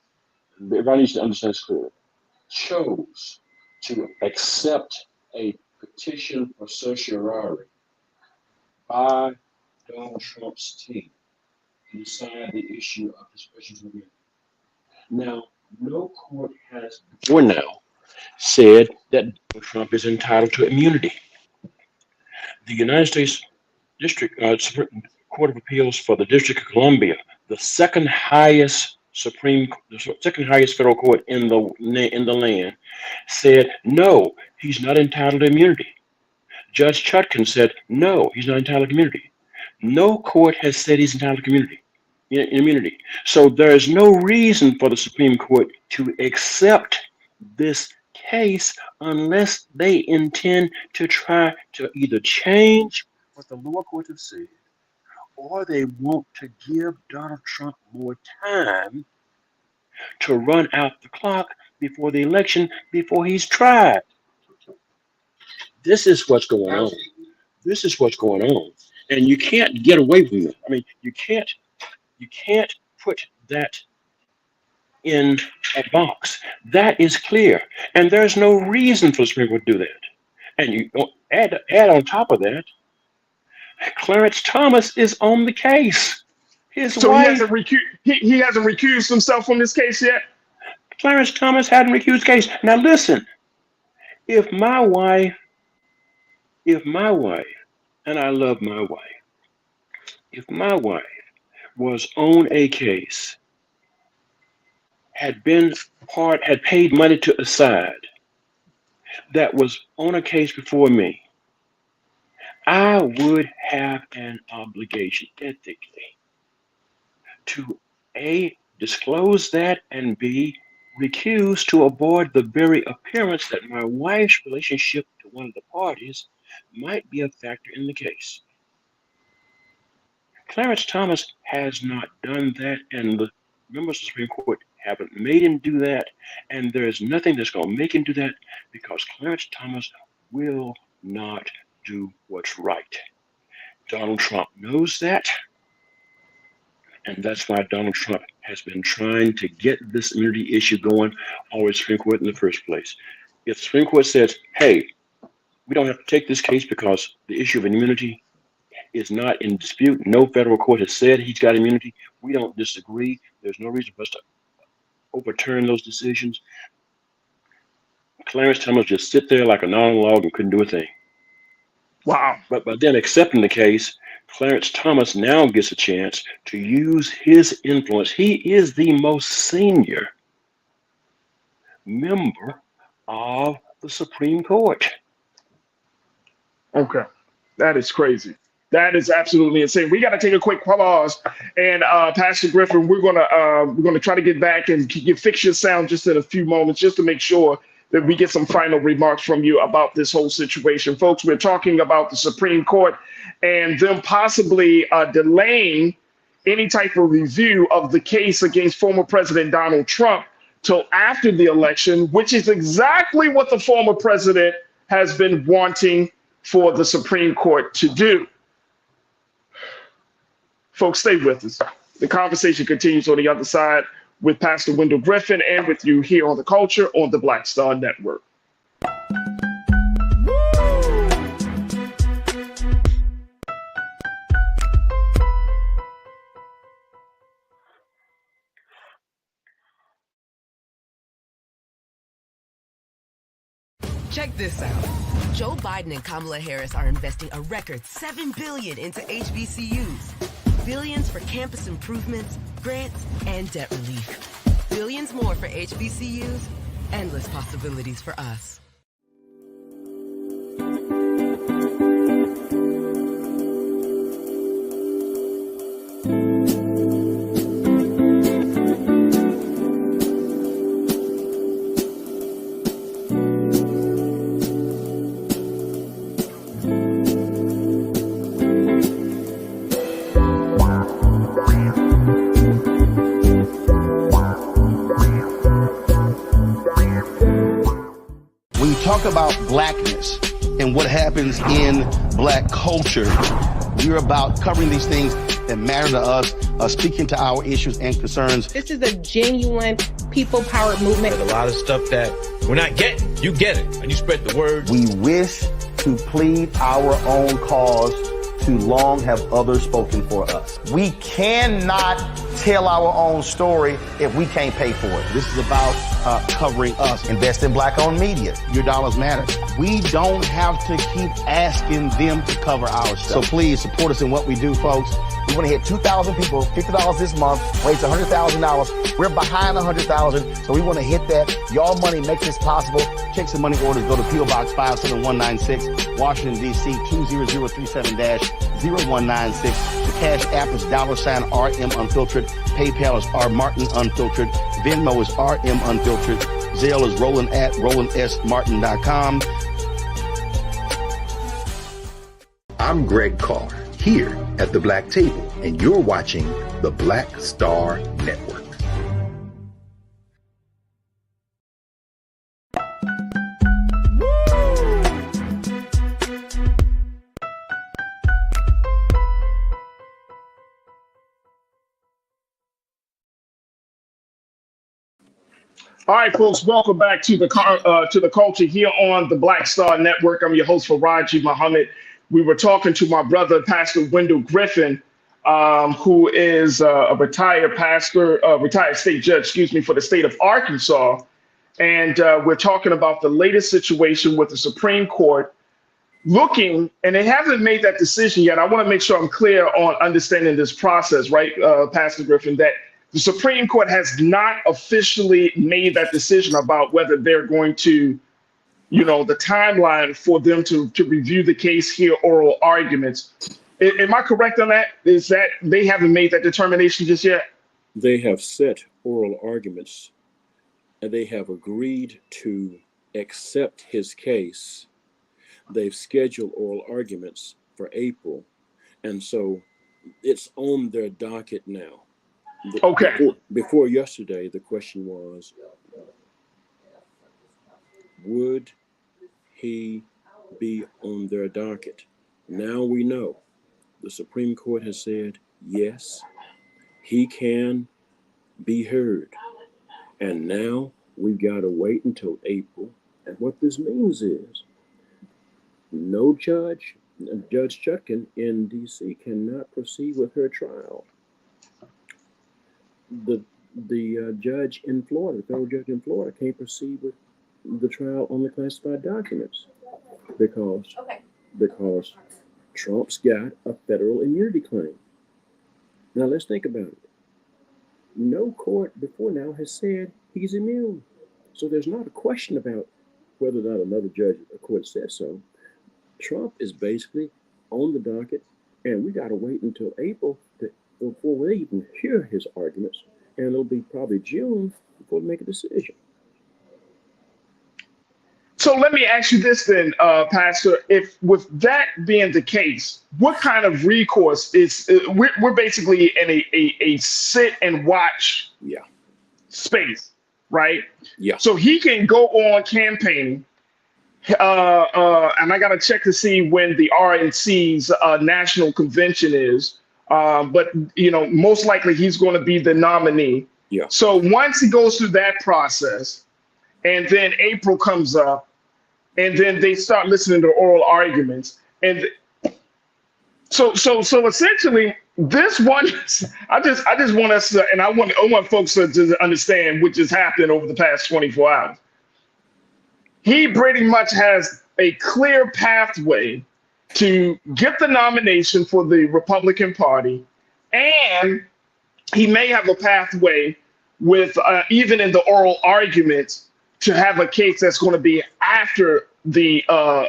K: everybody needs to understand this clearly, chose to accept a petition for certiorari by Donald Trump's team to decide the issue of his presidential immunity. Now, no court has before now said that Donald Trump is entitled to immunity. The United States Supreme Court of Appeals for the District of Columbia, the second highest federal court in the land, said no, he's not entitled to immunity. Judge Chutkan said no, he's not entitled to immunity. No court has said he's entitled to immunity. So there is no reason for the Supreme Court to accept this case unless they intend to try to either change what the lower court has said, or they want to give Donald Trump more time to run out the clock before the election, before he's tried. This is what's going on. This is what's going on. And you can't get away from it. I mean, you can't put that in a box. That is clear. And there's no reason for the Supreme Court to do that. And you add on top of that, Clarence Thomas is on the case. His wife.
A: He hasn't recused himself from this case yet?
K: Clarence Thomas hadn't recused the case. Now listen, if my wife, and I love my wife, if my wife was on a case, had paid money to a side that was on a case before me, I would have an obligation ethically to A, disclose that, and B, recused to avoid the very appearance that my wife's relationship to one of the parties might be a factor in the case. Clarence Thomas has not done that, and the members of the Supreme Court haven't made him do that, and there's nothing that's going to make him do that because Clarence Thomas will not do what's right. Donald Trump knows that, and that's why Donald Trump has been trying to get this immunity issue going all the Supreme Court in the first place. If the Supreme Court says, hey, we don't have to take this case because the issue of immunity is not in dispute, no federal court has said he's got immunity, we don't disagree, there's no reason for us to overturn those decisions, Clarence Thomas just sit there like a non-log and couldn't do a thing.
A: Wow.
K: But by then accepting the case, Clarence Thomas now gets a chance to use his influence. He is the most senior member of the Supreme Court.
A: Okay. That is crazy. That is absolutely insane. We got to take a quick pause, and Pastor Griffin, we're gonna try to get back and fix your sound just in a few moments, just to make sure that we get some final remarks from you about this whole situation, folks. We're talking about the Supreme Court and them possibly delaying any type of review of the case against former President Donald Trump till after the election, which is exactly what the former president has been wanting for the Supreme Court to do. Folks, stay with us. The conversation continues on the other side with Pastor Wendell Griffin and with you here on The Culture on the Black Star Network.
B: Check this out. Joe Biden and Kamala Harris are investing a record $7 billion into HBCUs. Billions for campus improvements, grants, and debt relief. Billions more for HBCUs. Endless possibilities for us.
J: Talk about blackness and what happens in black culture. We're about covering these things that matter to us, speaking to our issues and concerns.
H: This is a genuine people-powered movement.
G: A lot of stuff that we're not getting, you get it, and you spread the word.
D: We wish to plead our own cause. Too long have others spoken for us. We cannot tell our own story if we can't pay for it.
J: This is about covering us.
D: Invest in black-owned media.
J: Your dollars matter. We don't have to keep asking them to cover our stuff. So please support us in what we do, folks.
D: We want to hit 2,000 people, $50 this month, raise $100,000. We're behind 100,000, so we want to hit that. Y'all money makes this possible.
J: Checks and money orders go to P.O. Box 57196, Washington, D.C. 20037-0196. The Cash App is $RM Unfiltered. PayPal is R Martin Unfiltered. Venmo is RM Unfiltered. Zelle is Roland at RolandSMartin.com.
I: I'm Greg Carr, here at the Black Table, and you're watching the Black Star Network.
A: All right, folks, welcome back to the culture here on the Black Star Network. I'm your host, Farajii Muhammad. We were talking to my brother, Pastor Wendell Griffin, who is a retired state judge, for the state of Arkansas. And we're talking about the latest situation with the Supreme Court looking, and they haven't made that decision yet. I want to make sure I'm clear on understanding this process, right, Pastor Griffin, that the Supreme Court has not officially made that decision about whether they're going to, the timeline for them to review the case, hear oral arguments. Am I correct on that? Is that they haven't made that determination just yet?
K: They have set oral arguments
L: and they have agreed to accept his case. They've scheduled oral arguments for April, and so it's on their docket now.
A: Okay.
L: Before yesterday, the question was, would he be on their docket? Now we know. The Supreme Court has said, yes, he can be heard. And now we've got to wait until April. And what this means is no judge, Judge Chutkan in D.C. cannot proceed with her trial. The judge in Florida, the federal judge in Florida, can't proceed with the trial on the classified documents because Trump's got a federal immunity claim. Now let's think about it. No court before now has said he's immune. So there's not a question about whether or not another judge or court says so. Trump is basically on the docket, and we got to wait until April before we even hear his arguments, and it'll be probably June before we make a decision.
A: So let me ask you this then, Pastor. If with that being the case, what kind of recourse is we're basically in a sit and watch space, right?
L: Yeah.
A: So he can go on campaigning, and I got to check to see when the RNC's national convention is. But most likely he's going to be the nominee.
L: Yeah.
A: So once he goes through that process, and then April comes up, and then they start listening to oral arguments, and so essentially this one, I just want us to, and I want folks to understand what just happened over the past 24 hours. He pretty much has a clear pathway to get the nomination for the Republican Party, and he may have a pathway with even in the oral arguments to have a case that's going to be after the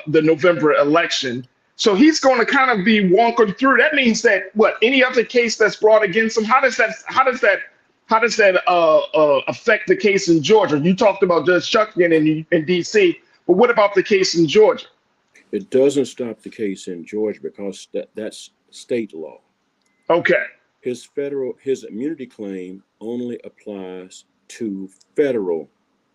A: November election. So he's going to kind of be walking through. That means that any other case that's brought against him, how does that affect the case in Georgia? You talked about Judge Chutkan in D.C., but what about the case in Georgia?
L: It doesn't stop the case in Georgia because that's state law.
A: Okay.
L: His immunity claim only applies to federal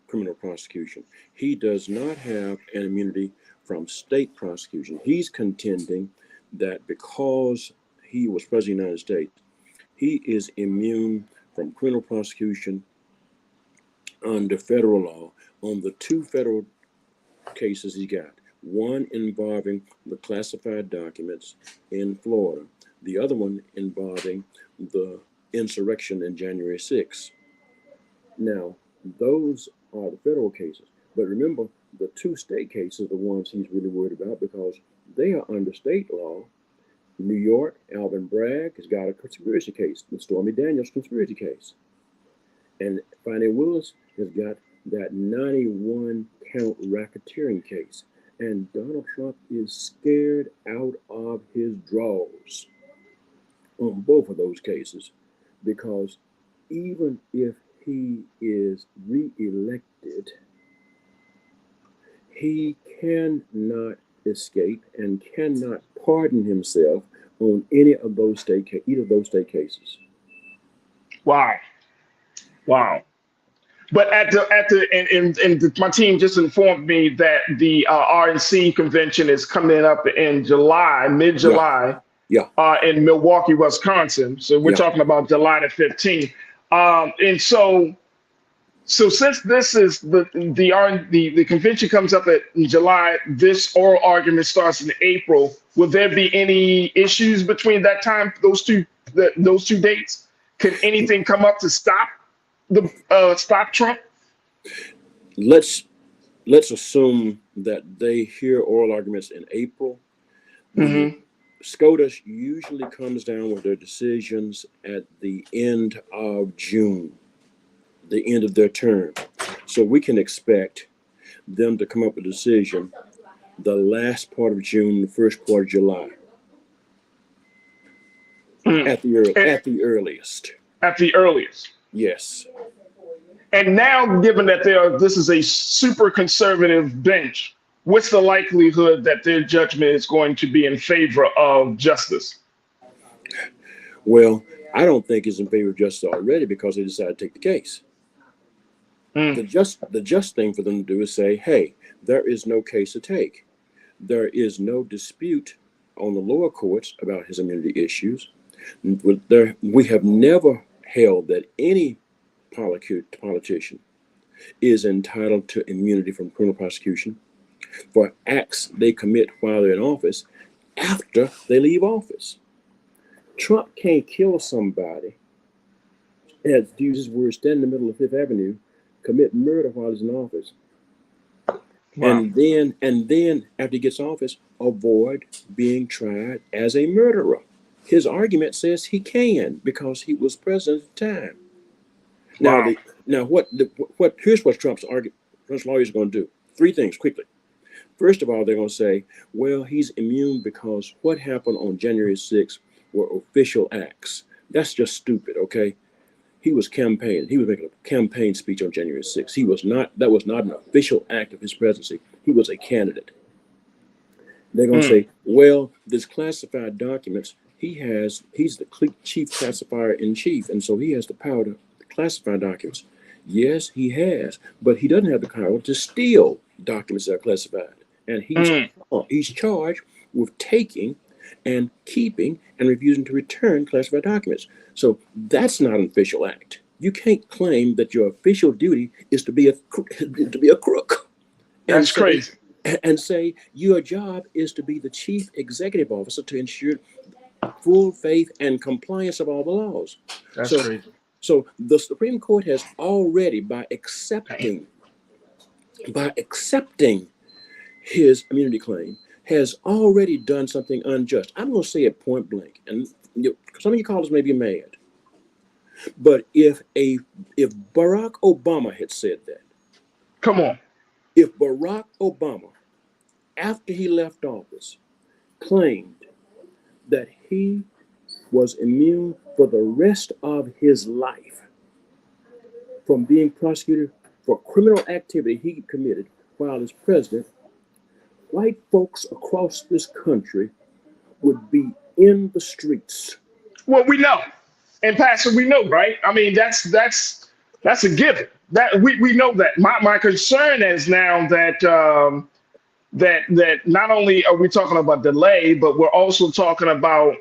L: criminal prosecution. He does not have an immunity from state prosecution. He's contending that because he was president of the United States, he is immune from criminal prosecution under federal law on the two federal cases he got. One involving the classified documents in Florida, the other one involving the insurrection in January 6th. Now, those are the federal cases. But remember, the two state cases are the ones he's really worried about because they are under state law. New York, Alvin Bragg has got a conspiracy case, the Stormy Daniels conspiracy case. And Fannie Willis has got that 91 count racketeering case. And Donald Trump is scared out of his drawers on both of those cases because even if he is reelected, he cannot escape and cannot pardon himself on either of those state cases.
A: Wow. But my team just informed me that the RNC convention is coming up in July, mid-July, in Milwaukee, Wisconsin. So we're talking about July the 15th. And so since this is the convention comes up in July, this oral argument starts in April. Will there be any issues between that time, those two dates? Can anything come up to stop Trump?
L: Let's assume that they hear oral arguments in April.
A: Mm-hmm.
L: SCOTUS usually comes down with their decisions at the end of June, the end of their term. So we can expect them to come up with a decision the last part of June, the first part of July. At the earliest.
A: At the earliest.
L: Yes.
A: And now, given that this is a super conservative bench, what's the likelihood that their judgment is going to be in favor of justice?
L: Well, I don't think it's in favor of justice already because they decided to take the case. The just thing for them to do is say, hey, there is no case to take. There is no dispute on the lower courts about his immunity issues. We have never held that any politician is entitled to immunity from criminal prosecution for acts they commit while they're in office after they leave office. Trump can't kill somebody, and to use his words, stand in the middle of Fifth Avenue, commit murder while he's in office. Wow. And then after he gets office, avoid being tried as a murderer. His argument says he can because he was president at the time. Wow. Here's what Trump's lawyers are going to do. Three things quickly. First of all, they're going to say, well, he's immune because what happened on January 6th were official acts. That's just stupid, okay? He was campaigning. He was making a campaign speech on January 6th. That was not an official act of his presidency. He was a candidate. They're going to say, well, this classified documents, he's the chief classifier in chief, and so he has the power to classify documents. Yes, he has, but he doesn't have the power to steal documents that are classified. And he's charged with taking and keeping and refusing to return classified documents. So that's not an official act. You can't claim that your official duty is to be a crook.
A: That's crazy.
L: And say your job is to be the chief executive officer to ensure full faith and compliance of all the laws.
A: That's crazy.
L: So the Supreme Court has already, by accepting his immunity claim, has already done something unjust. I'm going to say it point blank, and some of you callers may be mad, but if Barack Obama had said that,
A: come on,
L: if Barack Obama, after he left office, claimed that he was immune for the rest of his life from being prosecuted for criminal activity he committed while as president, white folks across this country would be in the streets.
A: Well, we know, and Pastor, we know, right? I mean, that's a given. That we know that. My concern is now that that not only are we talking about delay, but we're also talking about,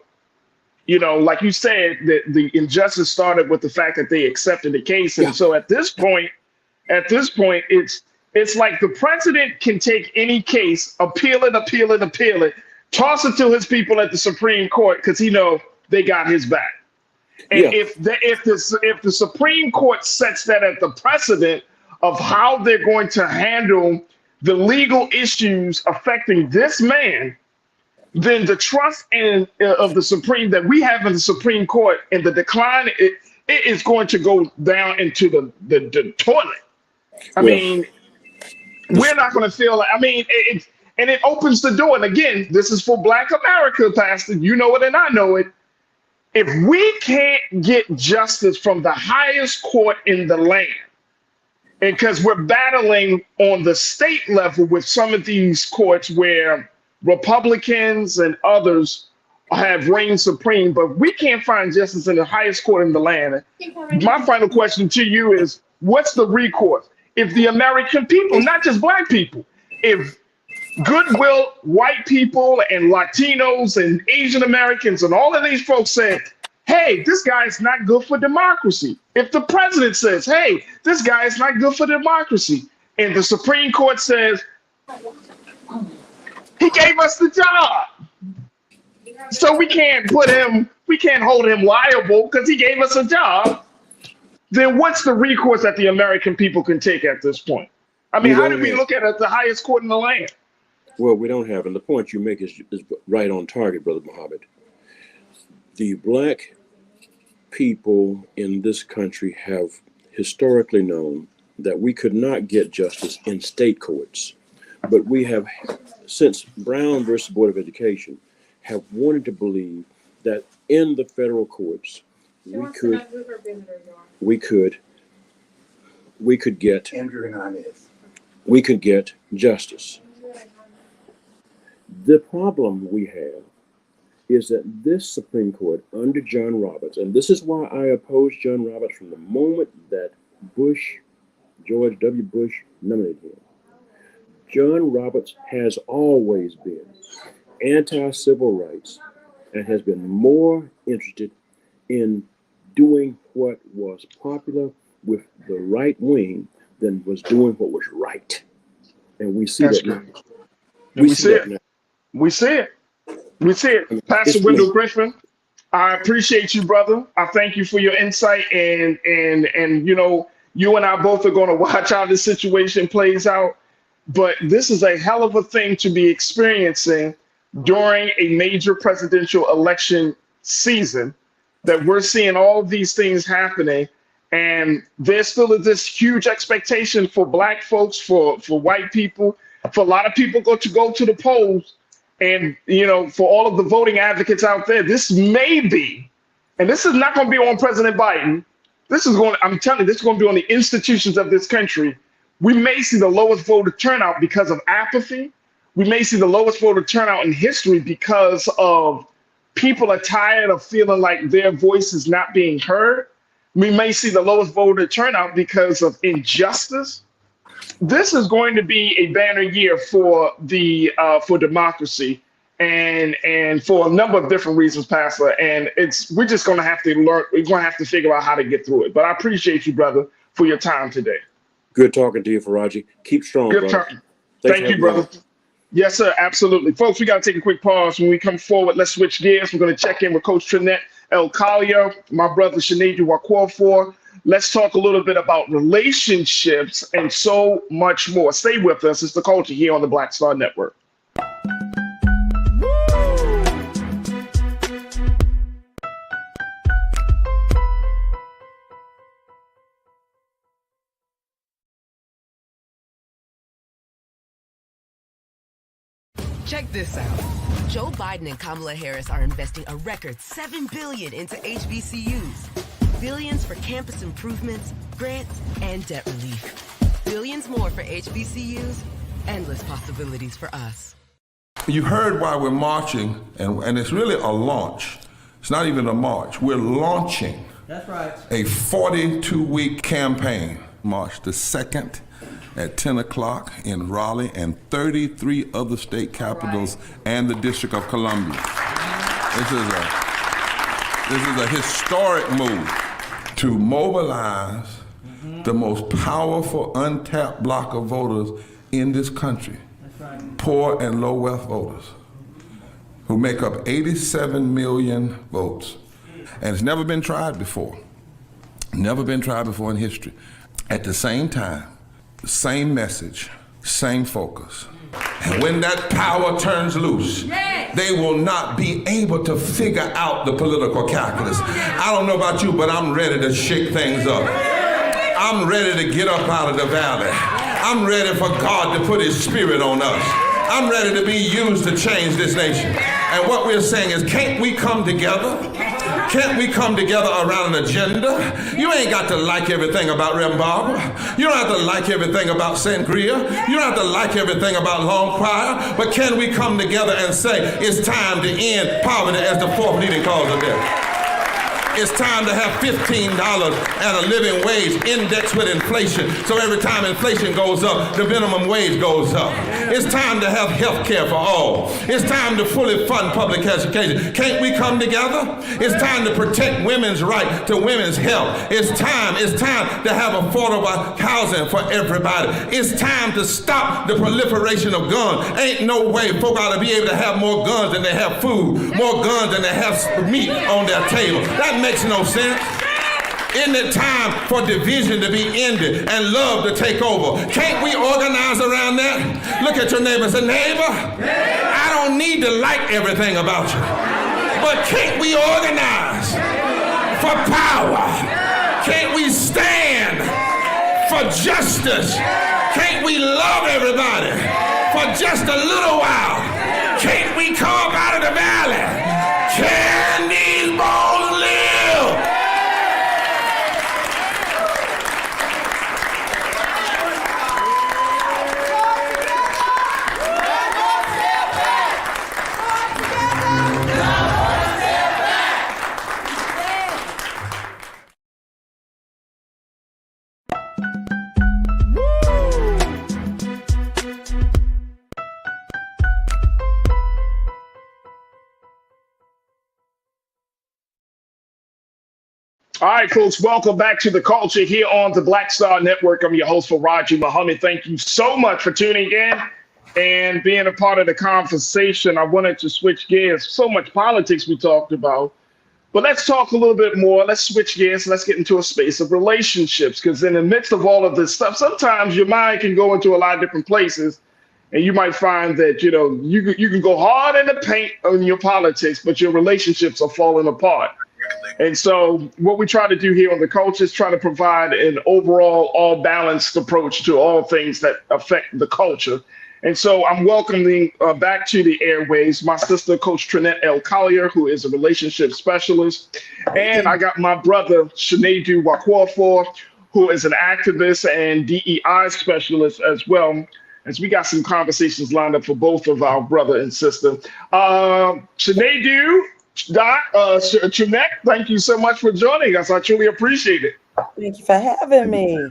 A: like you said, that the injustice started with the fact that they accepted the case, and so at this point, it's like the president can take any case, appeal it, toss it to his people at the Supreme Court because they got his back. And if the Supreme Court sets that at the precedent of how they're going to handle the legal issues affecting this man, then the trust of the Supreme that we have in the Supreme Court and the decline, it is going to go down into the toilet. I mean, we're not going to feel like, it opens the door. And again, this is for Black America, Pastor. You know it and I know it. If we can't get justice from the highest court in the land, and because we're battling on the state level with some of these courts where Republicans and others have reigned supreme, but we can't find justice in the highest court in the land. My final question to you is, what's the recourse? If the American people, not just Black people, if goodwill white people and Latinos and Asian Americans and all of these folks said, hey, this guy is not good for democracy. If the president says, hey, this guy is not good for democracy, and the Supreme Court says, he gave us the job, so we can't hold him liable because he gave us a job, then what's the recourse that the American people can take at this point? I mean, how do we look at it as the highest court in the land?
L: Well, we don't have, and the point you make is right on target, Brother Muhammad. The Black people in this country have historically known that we could not get justice in state courts, but we have, since Brown versus Board of Education, have wanted to believe that in the federal courts we could we could get justice. The problem we have is that this Supreme Court under John Roberts, and this is why I opposed John Roberts from the moment that George W. Bush nominated him. John Roberts has always been anti-civil rights and has been more interested in doing what was popular with the right wing than was doing what was right. And we see that now.
A: We see it. We see it. We see it. Pastor Wendell Griffin, I appreciate you, brother. I thank you for your insight, and you know, you and I both are going to watch how this situation plays out. But this is a hell of a thing to be experiencing during a major presidential election season, that we're seeing all of these things happening. And there still is this huge expectation for Black folks, for white people, for a lot of people to go to the polls. And, you know, for all of the voting advocates out there, this may be, and this is not going to be on President Biden. I'm telling you, this is going to be on the institutions of this country. We may see the lowest voter turnout because of apathy. We may see the lowest voter turnout in history because of people are tired of feeling like their voice is not being heard. We may see the lowest voter turnout because of injustice. This is going to be a banner year for democracy, and for a number of different reasons, Pastor. And we're just going to have to learn. We're going to have to figure out how to get through it. But I appreciate you, brother, for your time today.
L: Good talking to you, Farajii. Keep strong,
A: Good
L: brother.
A: talking. Thank you, brother. Yes, sir. Absolutely. Folks, we got to take a quick pause. When we come forward, let's switch gears. We're going to check in with Coach Trinette El Collier, my brother Sinead Wakofor. Let's talk a little bit about relationships and so much more. Stay with us. It's The Culture here on the Black Star Network.
B: Check this out. Joe Biden and Kamala Harris are investing a record $7 billion into HBCUs. Billions for campus improvements, grants, and debt relief. Billions more for HBCUs. Endless possibilities for us.
C: You heard why we're marching, and it's really a launch. It's not even a march. We're launching a 42-week campaign. March the 2nd at 10 o'clock in Raleigh and 33 other state capitals and the District of Columbia. This is a historic move to mobilize the most powerful untapped block of voters in this country, poor and low wealth voters, who make up 87 million votes. And it's never been tried before. Never been tried before in history. At the same time, same message, same focus. And when that power turns loose, they will not be able to figure out the political calculus. I don't know about you, but I'm ready to shake things up. I'm ready to get up out of the valley. I'm ready for God to put his spirit on us. I'm ready to be used to change this nation. And what we're saying is, can't we come together? Can't we come together around an agenda? You ain't got to like everything about Reverend Barber. You don't have to like everything about Sangria. You don't have to like everything about Long Choir. But can we come together and say, it's time to end poverty as the fourth leading cause of death? It's time to have $15 and a living wage indexed with inflation. So every time inflation goes up, the minimum wage goes up. It's time to have health care for all. It's time to fully fund public education. Can't we come together? It's time to protect women's right to women's health. It's time to have affordable housing for everybody. It's time to stop the proliferation of guns. Ain't no way folk ought to be able to have more guns than they have food, more guns than they have meat on their table. That makes no sense. Isn't it time for division to be ended and love to take over? Can't we organize around that? Look at your neighbor and say, neighbor, I don't need to like everything about you, but can't we organize for power? Can't we stand for justice? Can't we love everybody for just a little while? Can't we come up out of the valley? Can these bones live?
A: All right, folks, welcome back to the culture here on the Black Star Network. I'm your host, Farajii Muhammad. Thank you so much for tuning in and being a part of the conversation. I wanted to switch gears. So much politics we talked about, but let's talk a little bit more. Let's switch gears. Let's get into a space of relationships, because in the midst of all of this stuff, sometimes your mind can go into a lot of different places. And you might find that, you can go hard in the paint on your politics, but your relationships are falling apart. And so what we try to do here on the culture is try to provide an overall all balanced approach to all things that affect the culture. And so I'm welcoming back to the airways my sister, Coach Trinette L. Collier, who is a relationship specialist. And I got my brother, Sinedu Wakwafor, who is an activist and DEI specialist as well, as we got some conversations lined up for both of our brother and sister. Sinedu, Trinette, thank you so much for joining us. I truly appreciate it.
M: Thank you for having me.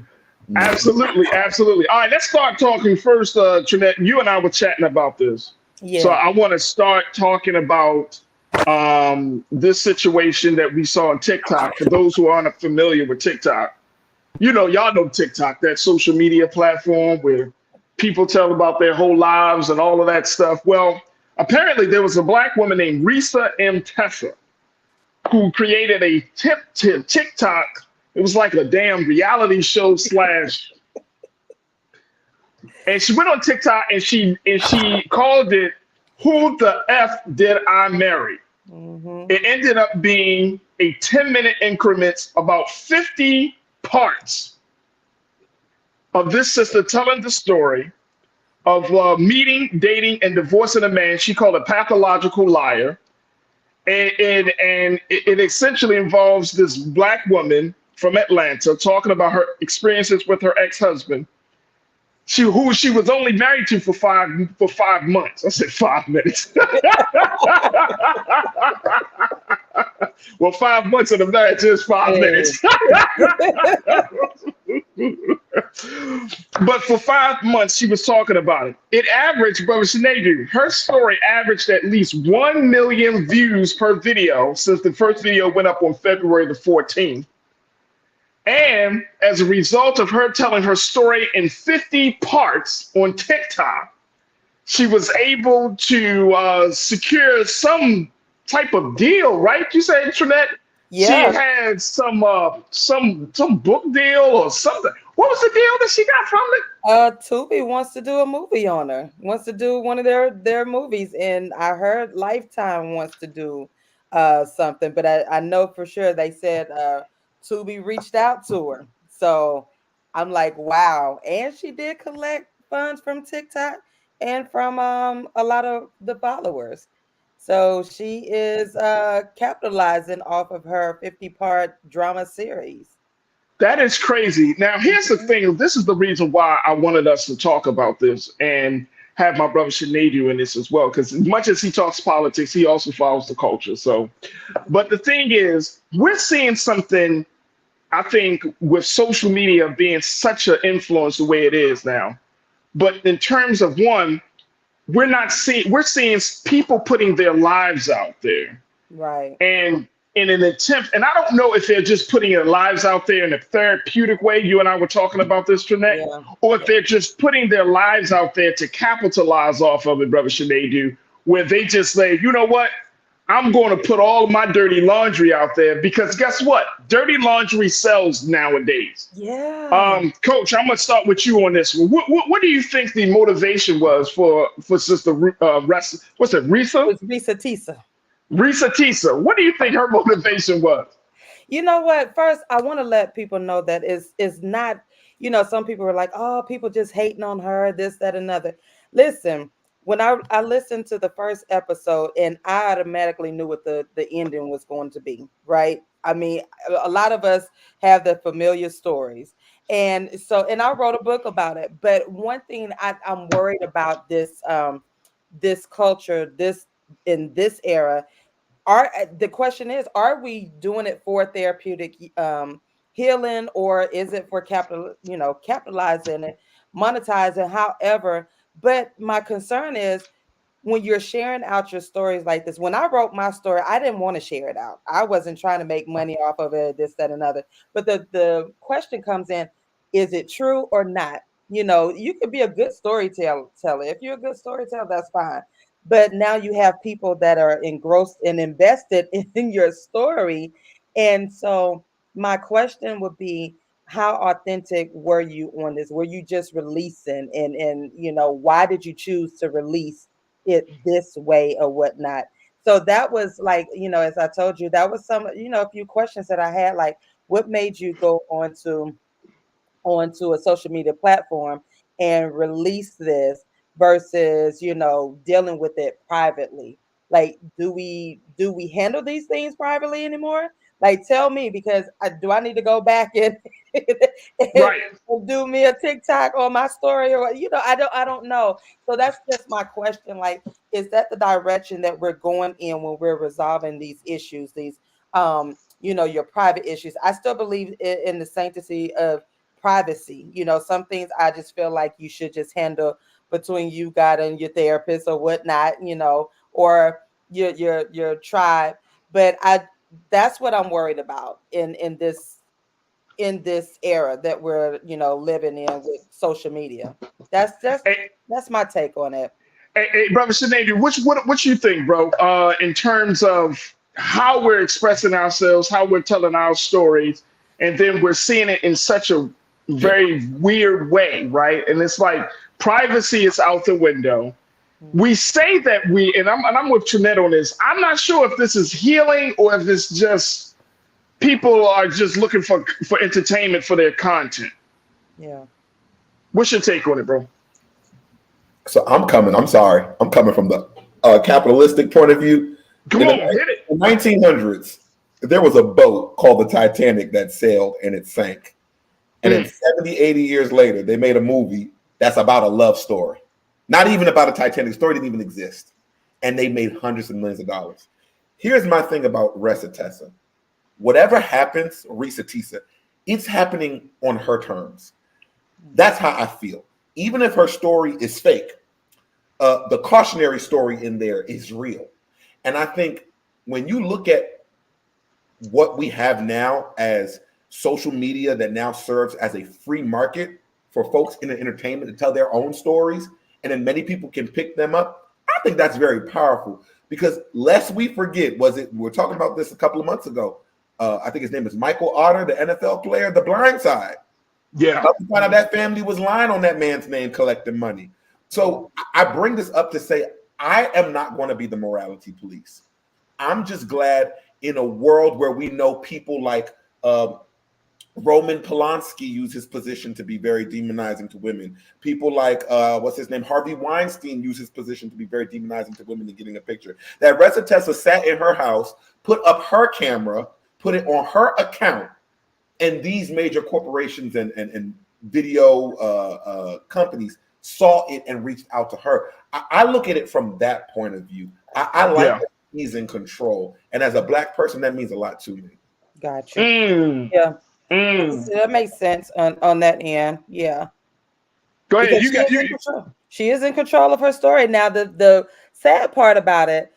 A: Absolutely, absolutely. All right, let's start talking first. Trinette, you and I were chatting about this.
M: Yeah.
A: So I want to start talking about this situation that we saw on TikTok. For those who aren't familiar with TikTok, y'all know TikTok, that social media platform where people tell about their whole lives and all of that stuff. Well, apparently there was a Black woman named Risa M. Tessa who created a TikTok. It was like a damn reality show slash. And she went on TikTok and she called it "Who the F Did I Marry?"
M: Mm-hmm.
A: It ended up being a 10-minute increments, about 50 parts of this sister telling the story of meeting, dating, and divorcing a man she called a pathological liar. And it essentially involves this Black woman from Atlanta talking about her experiences with her ex-husband, who she was only married to for 5 months. I said 5 minutes. Well, 5 months of the marriage is 5 minutes. But for 5 months, she was talking about it. It averaged, Brother Sinedu, her story averaged at least 1 million views per video since the first video went up on February the 14th. And as a result of her telling her story in 50 parts on TikTok, she was able to secure some type of deal, right? You said, Trinette?
M: Yeah.
A: She had some book deal or something. What was the deal that she got from it?
M: Tubi wants to do a movie on her. Wants to do one of their movies, and I heard Lifetime wants to do something, but I know for sure they said Tubi reached out to her. So I'm like, wow. And she did collect funds from TikTok and from a lot of the followers. So she is capitalizing off of her 50-part drama series.
A: That is crazy. Now, here's the thing. This is the reason why I wanted us to talk about this and have my brother Sinedu in this as well, because as much as he talks politics, he also follows the culture. So, but the thing is, we're seeing something, I think, with social media being such an influence the way it is now. But in terms of we're seeing people putting their lives out there.
M: Right.
A: And in an attempt, and I don't know if they're just putting their lives out there in a therapeutic way. You and I were talking about this, Trinette, or if they're just putting their lives out there to capitalize off of it, Brother Sinedu, where they just say, you know what? I'm going to put all of my dirty laundry out there, because guess what? Dirty laundry sells nowadays.
M: Yeah.
A: Coach, I'm going to start with you on this one. What do you think the motivation was for Sister Risa? What's it, Risa?
M: It's Risa Tisa.
A: Risa Tisa. What do you think her motivation was?
M: You know what? First, I want to let people know that it's not, some people are like, oh, people just hating on her, this, that, another. Listen, when I listened to the first episode, and I automatically knew what the ending was going to be, right? I mean, a lot of us have the familiar stories. And I wrote a book about it. But one thing I'm worried about this culture, in this era, the question is, are we doing it for therapeutic healing, or is it for capitalizing it, monetizing, however? But my concern is, when you're sharing out your stories like this, when I wrote my story, I didn't want to share it out. I wasn't trying to make money off of it, this, that, another. But the question comes in, is it true or not? You know, you could be a good storyteller. If you're a good storyteller, that's fine. But now you have people that are engrossed and invested in your story. And so my question would be, how authentic were you on this? Were you just releasing? And you know, why did you choose to release it this way or whatnot? So that was like, you know, as I told you, that was some, you know, a few questions that I had, like, what made you go onto a social media platform and release this versus, you know, dealing with it privately? Like, do we handle these things privately anymore? Like, tell me, because do I need to go back and,
A: Right.
M: and do me a TikTok on my story, or, you know, I don't know. So that's just my question. Like, is that the direction that we're going in when we're resolving these issues, these you know, your private issues? I still believe in the sanctity of privacy. You know, some things I just feel like you should just handle between you, God, and your therapist or whatnot, you know, or your tribe. But that's what I'm worried about in this era that we're, you know, living in with social media. That's my take on it.
A: Hey, brother Sinead, what you think, bro? In terms of how we're expressing ourselves, how we're telling our stories, and then we're seeing it in such a very weird way, right? And it's like privacy is out the window. We say that and I'm with Trinette on this. I'm not sure if this is healing or if it's just people are just looking for entertainment for their content.
M: Yeah.
A: What's your take on it, bro?
I: So I'm coming from the capitalistic point of view.
A: Come on, hit it.
I: In the 1900s, there was a boat called the Titanic that sailed and it sank. And then 70, 80 years later, they made a movie that's about a love story. Not even about a Titanic. Story didn't even exist. And they made hundreds of millions of dollars. Here's my thing about Resatessa. Whatever happens, Resatessa, it's happening on her terms. That's how I feel. Even if her story is fake, the cautionary story in there is real. And I think when you look at what we have now as social media that now serves as a free market for folks in the entertainment to tell their own stories, and then many people can pick them up, I think that's very powerful. Because lest we forget, we were talking about this a couple of months ago. I think his name is Michael Otter, the NFL player, The Blind Side.
A: Yeah.
I: Find out that family was lying on that man's name, collecting money. So I bring this up to say, I am not going to be the morality police. I'm just glad in a world where we know people like Roman Polanski use his position to be very demonizing to women. People like, Harvey Weinstein use his position to be very demonizing to women and getting a picture. That Resatessa sat in her house, put up her camera, put it on her account, and these major corporations and video companies saw it and reached out to her. I look at it from that point of view. I like that he's in control. And as a Black person, that means a lot to me.
M: Gotcha. Yeah. That makes sense on that end. Yeah.
A: Go ahead.
M: She is in control of her story. Now, the sad part about it,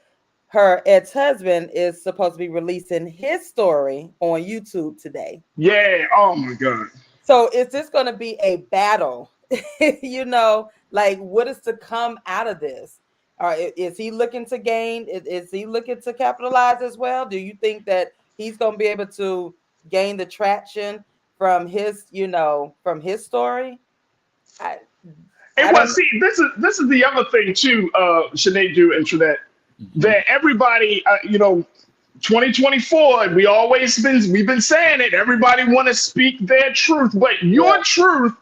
M: her ex-husband is supposed to be releasing his story on YouTube today.
A: Yeah. Oh my God.
M: So is this going to be a battle? You know, like, what is to come out of this? Is he looking to gain? Is he looking to capitalize as well? Do you think that he's going to be able to gain the traction from his, from his story?
A: See, this is the other thing too, Sinead and Trinette, that everybody, 2024, we've been saying it. Everybody want to speak their truth, but your truth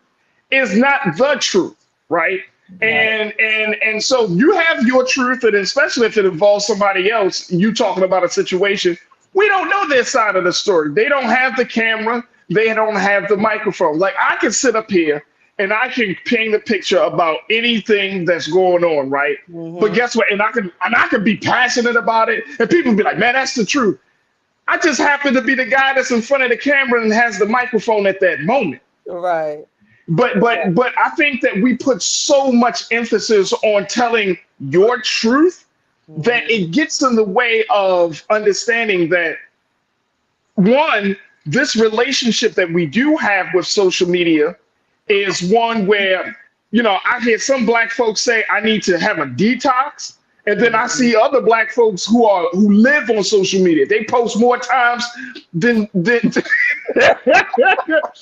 A: is not the truth, right? And so you have your truth, and especially if it involves somebody else, you talking about a situation, we don't know their side of the story. They don't have the camera, they don't have the microphone. Like, I can sit up here and I can paint a picture about anything that's going on, right? But guess what? And I can be passionate about it, and people be like, "Man, that's the truth." I just happen to be the guy that's in front of the camera and has the microphone at that moment.
M: Right.
A: But I think that we put so much emphasis on telling your truth, that it gets in the way of understanding that, one, this relationship that we do have with social media is one where, I hear some black folks say I need to have a detox. And then I see other black folks who live on social media. They post more times than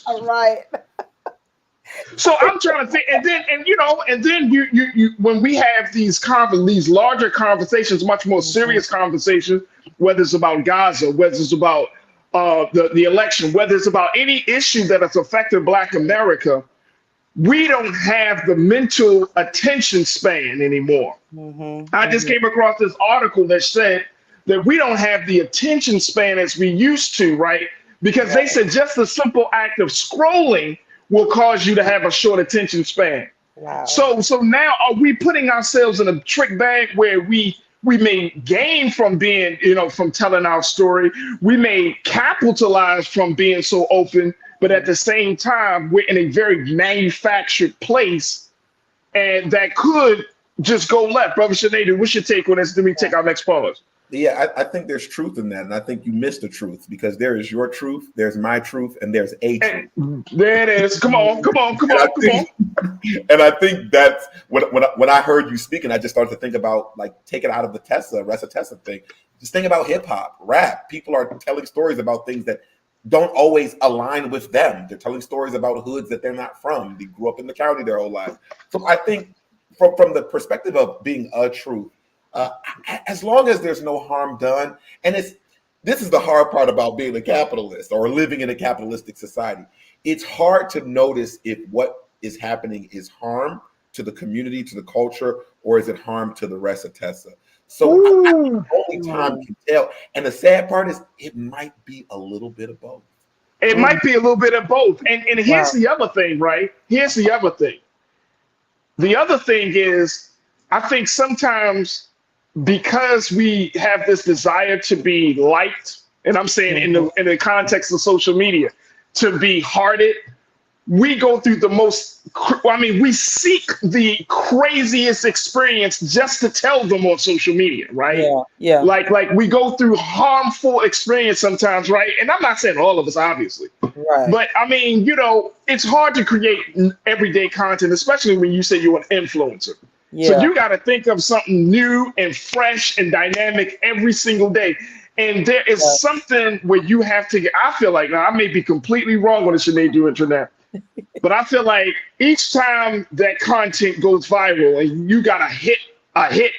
M: All right.
A: So I'm trying to think, and then you when we have these larger conversations, much more serious conversations, whether it's about Gaza, whether it's about the election, whether it's about any issue that has affected Black America, we don't have the mental attention span anymore. I just came across this article that said that we don't have the attention span as we used to, right? Because they said just the simple act of scrolling will cause you to have a short attention span.
M: Wow.
A: So now are we putting ourselves in a trick bag where we may gain from being, from telling our story. We may capitalize from being so open, but at the same time, we're in a very manufactured place, and that could just go left. Brother Sinead, what's your take on this? Let me take our next pause.
I: Yeah, I think there's truth in that, and I think you missed the truth, because there is your truth, there's my truth, and there's a truth.
A: There it is. Come on.
I: And I think that's when I heard you speaking, I just started to think about, like, take it out of the rest of Tessa thing. Just think about hip hop, rap. People are telling stories about things that don't always align with them. They're telling stories about hoods that they're not from. They grew up in the county their whole life. So I think from the perspective of being a truth, as long as there's no harm done, and this is the hard part about being a capitalist or living in a capitalistic society. It's hard to notice if what is happening is harm to the community, to the culture, or is it harm to the rest of Tessa. So I think only time can tell. And the sad part is it might be a little bit of both.
A: It might be a little bit of both. And here's the other thing, right? Here's the other thing. The other thing is, I think sometimes, because we have this desire to be liked, and I'm saying in the context of social media, to be hearted, we go through we seek the craziest experience just to tell them on social media, right?
M: Yeah.
A: Like we go through harmful experience sometimes, right? And I'm not saying all of us, obviously.
M: Right.
A: But I mean, it's hard to create everyday content, especially when you say you're an influencer.
M: Yeah.
A: So you got to think of something new and fresh and dynamic every single day. And there is something where you have to I feel like, now I may be completely wrong on the Sinead you internet, but I feel like each time that content goes viral and you got a hit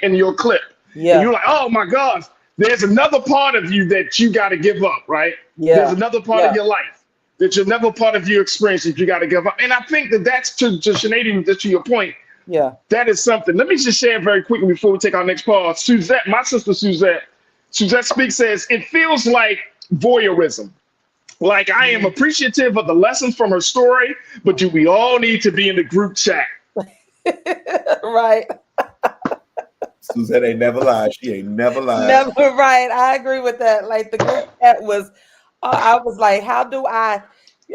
A: in your clip, and you're like, oh my gosh, there's another part of you that you got to give up, right?
M: Yeah.
A: There's another part of your life that's another part of your experience that you got to give up. And I think that's to Sinead, to your point.
M: Yeah,
A: that is something. Let me just share very quickly before we take our next pause. Suzette, my sister Suzette Speaks says, it feels like voyeurism. Like, I am appreciative of the lessons from her story, but do we all need to be in the group chat?
M: Right.
I: Suzette ain't never lied. She ain't never lied.
M: Never, right. I agree with that. Like, the group chat was, I was like, how do I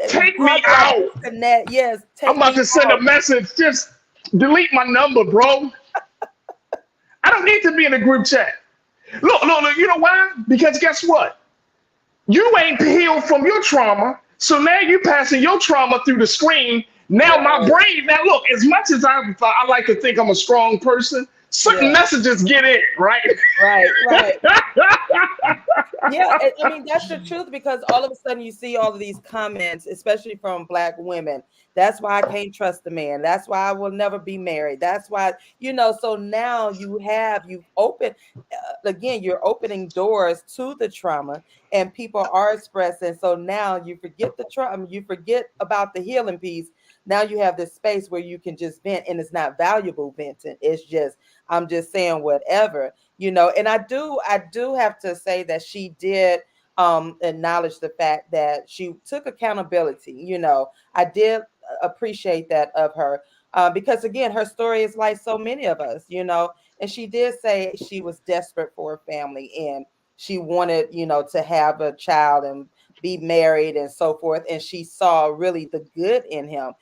A: take me out?
M: Connect? Yes.
A: I'm about to send a message. Just delete my number, bro. I don't need to be in a group chat. Look, you know why? Because guess what? You ain't healed from your trauma. So now you passing your trauma through the screen. Now my brain, look, as much as I like to think I'm a strong person, certain messages get in, right?
M: Right. Yeah, I mean, that's the truth, because all of a sudden you see all of these comments, especially from Black women. That's why I can't trust a man. That's why I will never be married. That's why, so now you've opened, again, you're opening doors to the trauma, and people are expressing. So now you forget the trauma, you forget about the healing piece. Now you have this space where you can just vent, and it's not valuable venting. It's just, I'm just saying whatever, and I do have to say that she did acknowledge the fact that she took accountability. I did appreciate that of her, because again, her story is like so many of us, and she did say she was desperate for a family, and she wanted, to have a child and be married and so forth. And she saw really the good in him,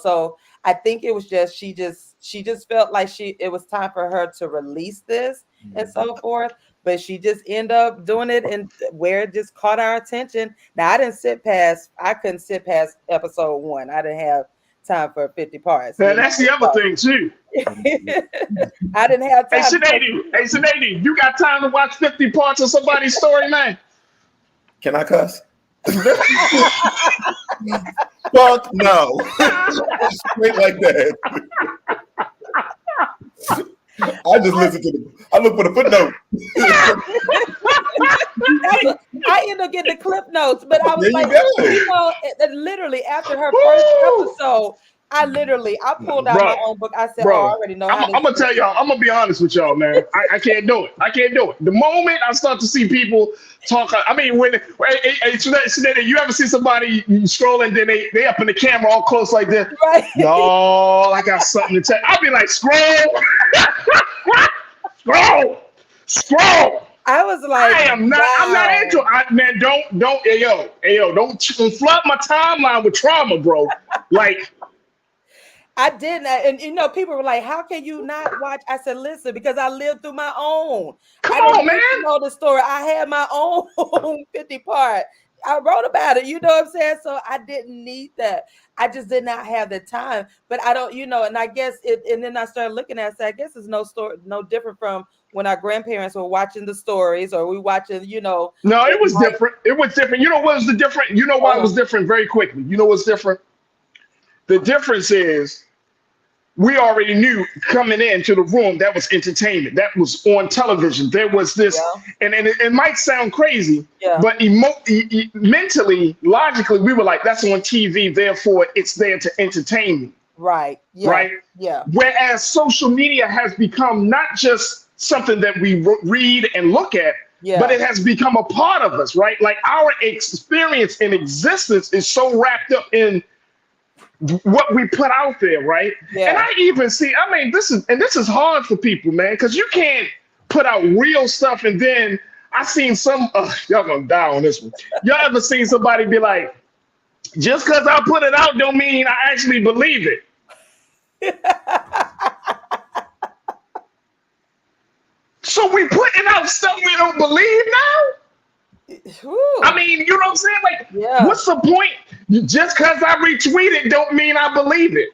M: so I think it was just, she she just felt like it was time for her to release this and so forth. But she just ended up doing it, and where it just caught our attention. Now I couldn't sit past episode 1. I didn't have time for 50 parts.
A: And that's the other thing too.
M: I didn't have time.
A: Hey, Sinead, you got time to watch 50 parts of somebody's story, man?
I: Can I cuss? Fuck no. Straight like that. I just listen to I look for the footnote.
M: I ended up getting the clip notes, but I was literally after her first episode, I pulled out my own book. I said, I already know how
A: I'm gonna tell y'all, I'm gonna be honest with y'all, man. I can't do it. I can't do it. The moment I start to see people talk, I mean, you ever see somebody scrolling, then they up in the camera all close like this?
M: Right.
A: Y'all, I got something to tell you. I'll be like, scroll. Scroll.
M: I was like,
A: I'm not into it. Man, don't flood my timeline with trauma, bro. Like,
M: I didn't, and people were like, "How can you not watch?" I said, "Listen, because I lived through my own.
A: Come on, man.
M: You know the story. I had my own 50 part. I wrote about it. You know what I'm saying? So I didn't need that. I just did not have the time. But I don't, and I guess it. And then I started looking at it. So I guess it's no different from when our grandparents were watching the stories, or we watching, No,
A: it was different. It was different. You know what was the different? You know why it was different? Very quickly. You know what's different? The difference is we already knew coming into the room that was entertainment. That was on television. There was this, and it might sound crazy, but mentally, logically, we were like, that's on TV, therefore it's there to entertain me.
M: Right. Yeah.
A: Right.
M: Yeah.
A: Whereas social media has become not just something that we read and look at, but it has become a part of us, right? Like our experience in existence is so wrapped up in what we put out there, right?
M: Yeah.
A: And I even see, this is hard for people, man, because you can't put out real stuff and then I seen some, y'all gonna die on this one. Y'all ever seen somebody be like, just because I put it out don't mean I actually believe it. So we putting out stuff we don't believe now?
M: Ooh.
A: I mean, you know what I'm saying? Like, what's the point? Just because I retweet it don't mean I believe it.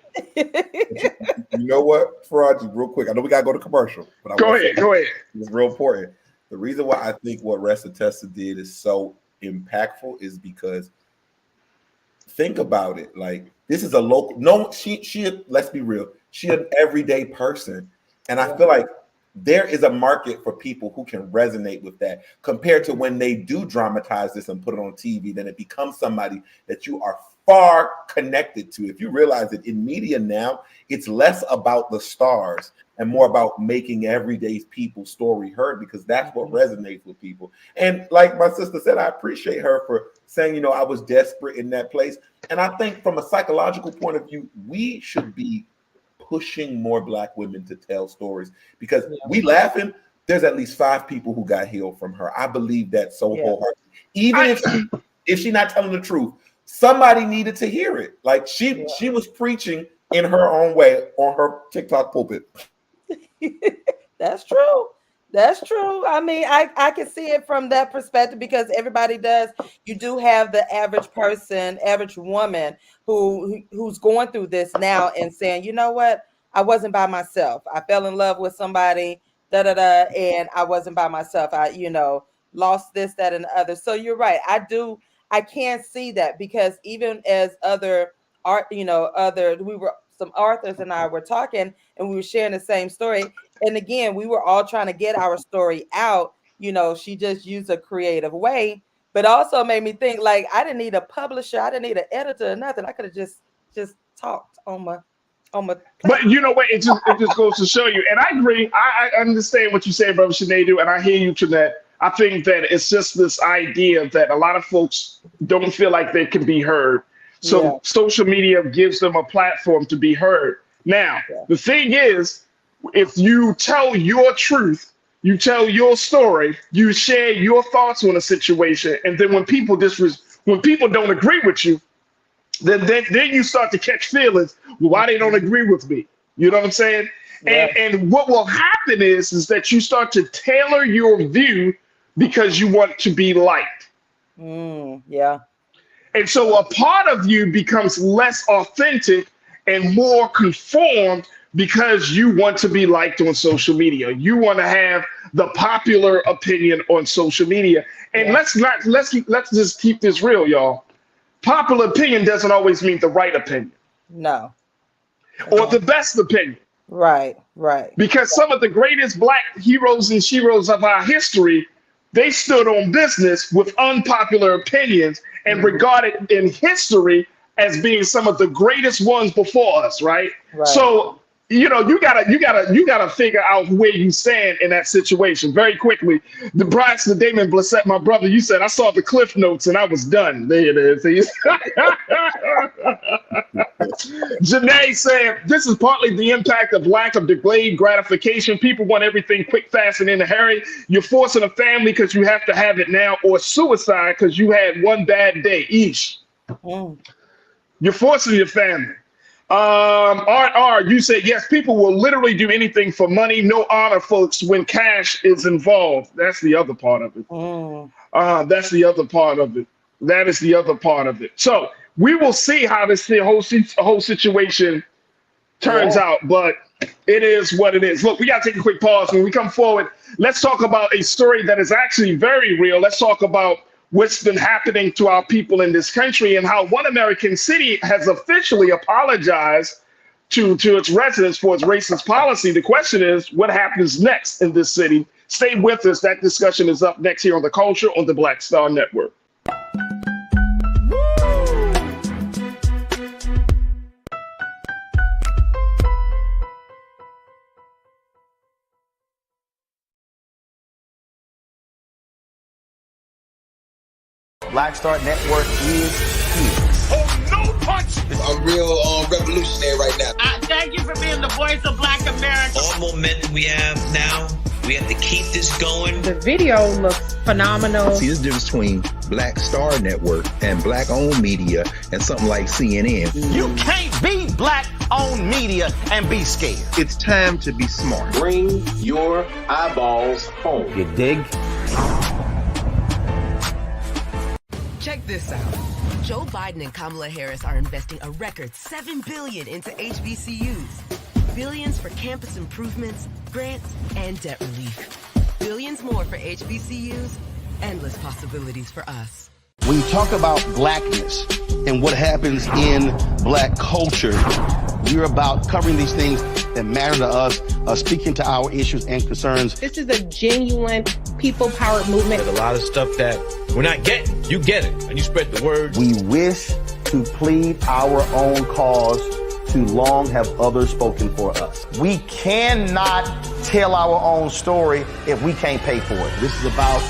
I: You know what, Farajii, real quick. I know we got to go to commercial. But
A: go ahead.
I: It's real important. The reason why I think what Resta Testa did is so impactful is because think about it. Like, this is a local, she let's be real. She an everyday person. And I feel like there is a market for people who can resonate with that compared to when they do dramatize this and put it on TV, then it becomes somebody that you are far connected to. If you realize that in media now, it's less about the stars and more about making everyday people's story heard, because that's what resonates with people. And like my sister said, I appreciate her for saying, I was desperate in that place. And I think from a psychological point of view, we should be pushing more Black women to tell stories, because we laughing, there's at least 5 people who got healed from her. I believe that so wholeheartedly. Even if she's not telling the truth, somebody needed to hear it. Like she was preaching in her own way on her TikTok pulpit.
M: That's true. That's true. I mean, I can see it from that perspective, because everybody does. You do have the average person, average woman who's going through this now and saying, you know what? I wasn't by myself. I fell in love with somebody, and I wasn't by myself. I, lost this, that, and the other. So you're right. I can't see that, because even as other art, some authors and I were talking and we were sharing the same story. And again, we were all trying to get our story out. She just used a creative way, but also made me think, like, I didn't need a publisher. I didn't need an editor or nothing. I could have just talked on my
A: But you know what? It just goes to show you. And I agree. I understand what you say, Brother Sinead, and I hear you, Jeanette. I think that it's just this idea that a lot of folks don't feel like they can be heard. So social media gives them a platform to be heard. Now, the thing is, if you tell your truth, you tell your story, you share your thoughts on a situation, and then when people don't agree with you, then you start to catch feelings. Well, why they don't agree with me? You know what I'm saying?
M: Yeah.
A: And what will happen is that you start to tailor your view because you want to be liked.
M: Yeah.
A: And so a part of you becomes less authentic and more conformed because you want to be liked on social media. You want to have the popular opinion on social media. And let's just keep this real, y'all. Popular opinion doesn't always mean the right opinion.
M: No.
A: Or the best opinion.
M: Right.
A: Because some of the greatest Black heroes and sheroes of our history, they stood on business with unpopular opinions and regarded in history as being some of the greatest ones before us, right? So, you know, you gotta figure out where you stand in that situation very quickly. The Bryce, the Damon Blissett, my brother, you said I saw the cliff notes and I was done. There it is. Janae said, this is partly the impact of lack of delayed gratification. People want everything quick, fast, and in a hurry. You're forcing a family because you have to have it now, or suicide because you had one bad day each. You're forcing your family. You said, yes, people will literally do anything for money. No honor, folks, when cash is involved. That's the other part of it. That's the other part of it. That is the other part of it. So we will see how the whole situation turns out, but it is what it is. Look, we got to take a quick pause. When we come forward, let's talk about a story that is actually very real. Let's talk about what's been happening to our people in this country and how one American city has officially apologized to its residents for its racist policy. The question is, what happens next in this city? Stay with us. That discussion is up next here on The Culture on the Black Star Network.
D: Black Star Network is here.
E: Oh, no punch! I'm real revolutionary right now.
F: Thank you for being the voice of Black America.
G: All momentum we have now, we have to keep this going.
H: The video looks phenomenal.
N: See, there's a difference between Black Star Network and Black-owned media and something like CNN.
D: You can't be Black-owned media and be scared.
N: It's time to be smart.
E: Bring your eyeballs home.
D: You dig?
B: Check this out. Joe Biden and Kamala Harris are investing a record $7 billion into HBCUs. Billions for campus improvements, grants, and debt relief. Billions more for HBCUs. Endless possibilities for us.
J: When you talk about blackness and what happens in Black culture, we're about covering these things that matter to us, speaking to our issues and concerns.
H: This is a genuine people-powered movement.
G: There's a lot of stuff that we're not getting. You get it, and you spread the word.
D: We wish to plead our own cause. Too long have others spoken for us. We cannot tell our own story if we can't pay for it.
J: This is about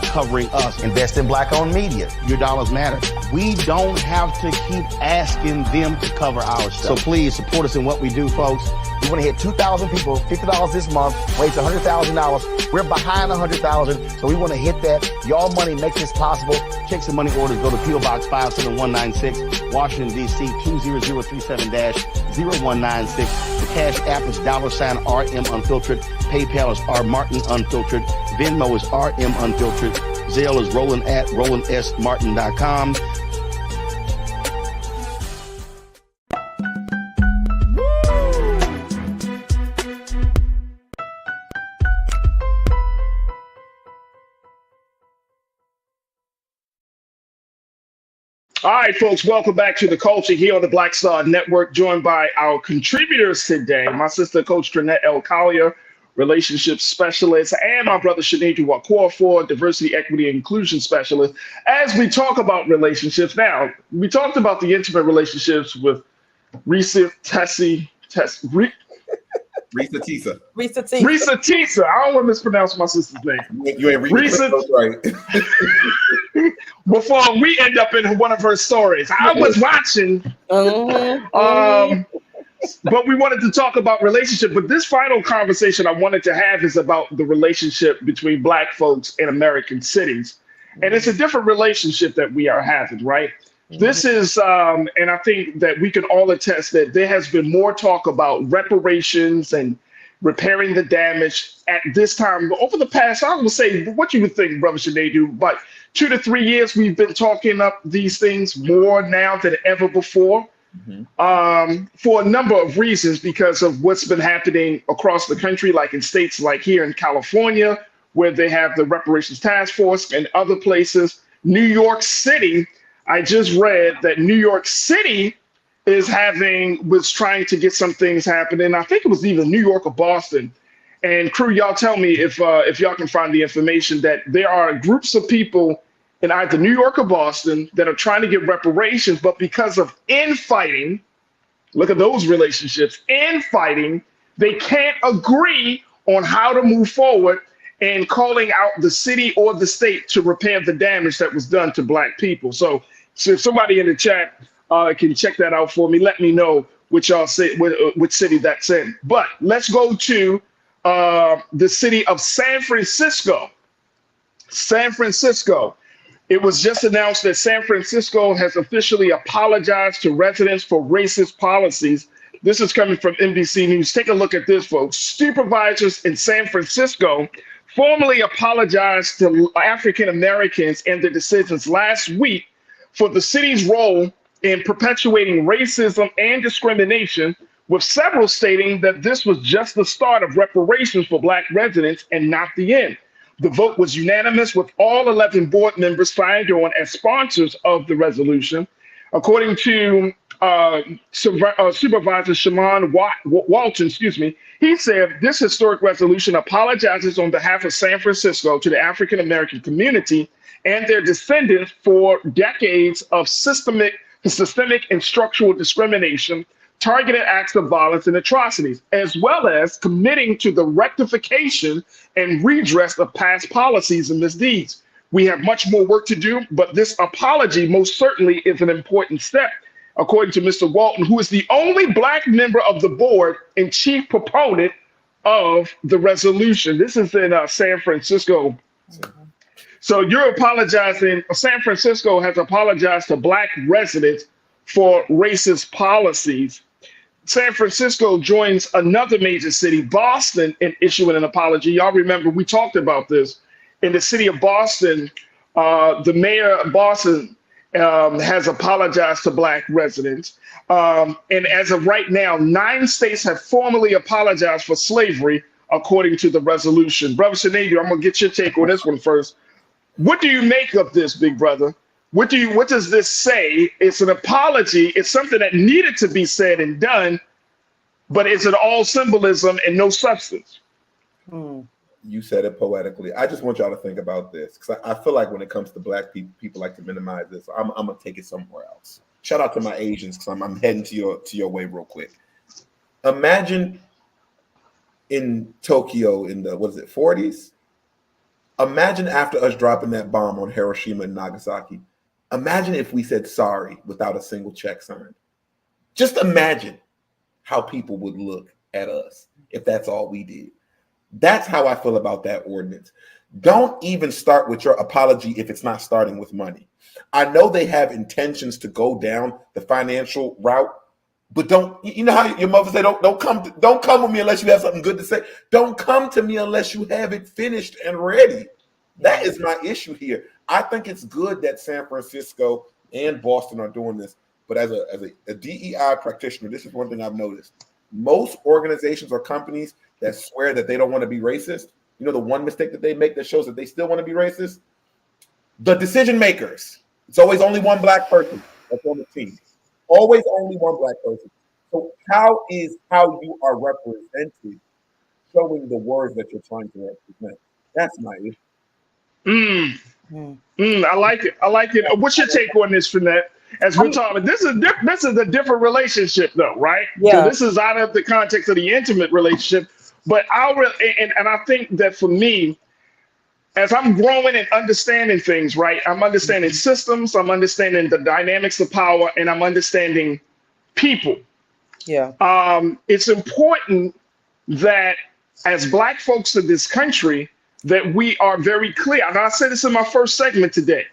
J: covering us.
D: Invest in Black-owned media.
J: Your dollars matter. We don't have to keep asking them to cover our stuff. So please support us in what we do, folks.
D: We want to hit 2,000 people, $50 this month, raise $100,000. We're behind 100,000, so we want to hit that. Y'all money makes this possible. Checks and money orders go to P.O. Box 57196, Washington, D.C. 20037-0196. The Cash App is $RM Unfiltered. PayPal is R Martin Unfiltered. Venmo is RM Unfiltered. Zelle is roland@rolandsmartin.com.
A: All right, folks, welcome back to The Culture here on the Black Star Network, joined by our contributors today, my sister, Coach Trinette L. Collier, relationship specialist, and my brother, Shaniqua Wakofor, diversity, equity, and inclusion specialist. As we talk about relationships, now, we talked about the intimate relationships with Risa Tessa.
I: Risa Tisa.
A: Risa Tisa. I don't want to mispronounce my sister's name.
I: You ain't Risa. Right.
A: Before we end up in one of her stories, I was watching. But we wanted to talk about relationship. But this final conversation I wanted to have is about the relationship between Black folks in American cities, and it's a different relationship that we are having, right? This is, and I think that we can all attest that there has been more talk about reparations and repairing the damage at this time. Over the past, I would say, what you would think, Brother Sinedu, but 2 to 3 years, we've been talking up these things more now than ever before. For a number of reasons, because of what's been happening across the country, like in states like here in California, where they have the reparations task force, and other places. New York City, I just read that New York City was trying to get some things happening. I think it was either New York or Boston. And crew, y'all tell me if y'all can find the information that there are groups of people in either New York or Boston that are trying to get reparations, but because of infighting, look at those relationships, infighting, they can't agree on how to move forward and calling out the city or the state to repair the damage that was done to Black people. So if somebody in the chat can check that out for me, let me know which city that's in. But let's go to the city of San Francisco. San Francisco. It was just announced that San Francisco has officially apologized to residents for racist policies. This is coming from NBC News. Take a look at this, folks. Supervisors in San Francisco formally apologized to African Americans and their decisions last week for the city's role in perpetuating racism and discrimination, with several stating that this was just the start of reparations for Black residents and not the end. The vote was unanimous, with all 11 board members signed on as sponsors of the resolution. According to Supervisor Shaman Walton, he said this historic resolution apologizes on behalf of San Francisco to the African American community and their descendants for decades of systemic and structural discrimination, targeted acts of violence and atrocities, as well as committing to the rectification and redress of past policies and misdeeds. We have much more work to do, but this apology most certainly is an important step, according to Mr. Walton, who is the only Black member of the board and chief proponent of the resolution. This is in San Francisco. So you're apologizing. San Francisco has apologized to Black residents for racist policies. San Francisco joins another major city, Boston, in issuing an apology. Y'all remember we talked about this. In the city of Boston, the mayor of Boston has apologized to Black residents. And as of right now, 9 states have formally apologized for slavery, according to the resolution. Brother Sinedu, I'm going to get your take on this one first. What do you make of this, big brother? What does this say? It's an apology. It's something that needed to be said and done, but is it all symbolism and no substance?
I: You said it poetically. I just want y'all to think about this, because I feel like when it comes to Black people, people like to minimize this. I'm gonna take it somewhere else. Shout out to my Asians, because I'm heading to your way real quick. Imagine in Tokyo in the 40s. Imagine after us dropping that bomb on Hiroshima and Nagasaki. Imagine if we said sorry without a single check signed. Just imagine how people would look at us if that's all we did. That's how I feel about that ordinance. Don't even start with your apology if it's not starting with money. I know they have intentions to go down the financial route, but don't, you know how your mother say, don't come with me unless you have something good to say. Don't come to me unless you have it finished and ready. That is my issue here. I think it's good that San Francisco and Boston are doing this, but as a DEI practitioner, this is one thing I've noticed. Most organizations or companies that swear that they don't want to be racist, you know, the one mistake that they make that shows that they still want to be racist, the decision makers. It's always only one Black person that's on the team. Always only one Black person. So how is how you are represented showing the words that you're trying to represent? That's my issue.
A: I like it. I like it. What's your take on this, Finette? As we're talking, this is a different relationship, though, right?
M: Yeah.
A: So this is out of the context of the intimate relationship. But I think that for me, as I'm growing and understanding things, right? I'm understanding systems, I'm understanding the dynamics of power, and I'm understanding people.
M: Yeah.
A: It's important that as Black folks in this country, that we are very clear. And I said this in my first segment today.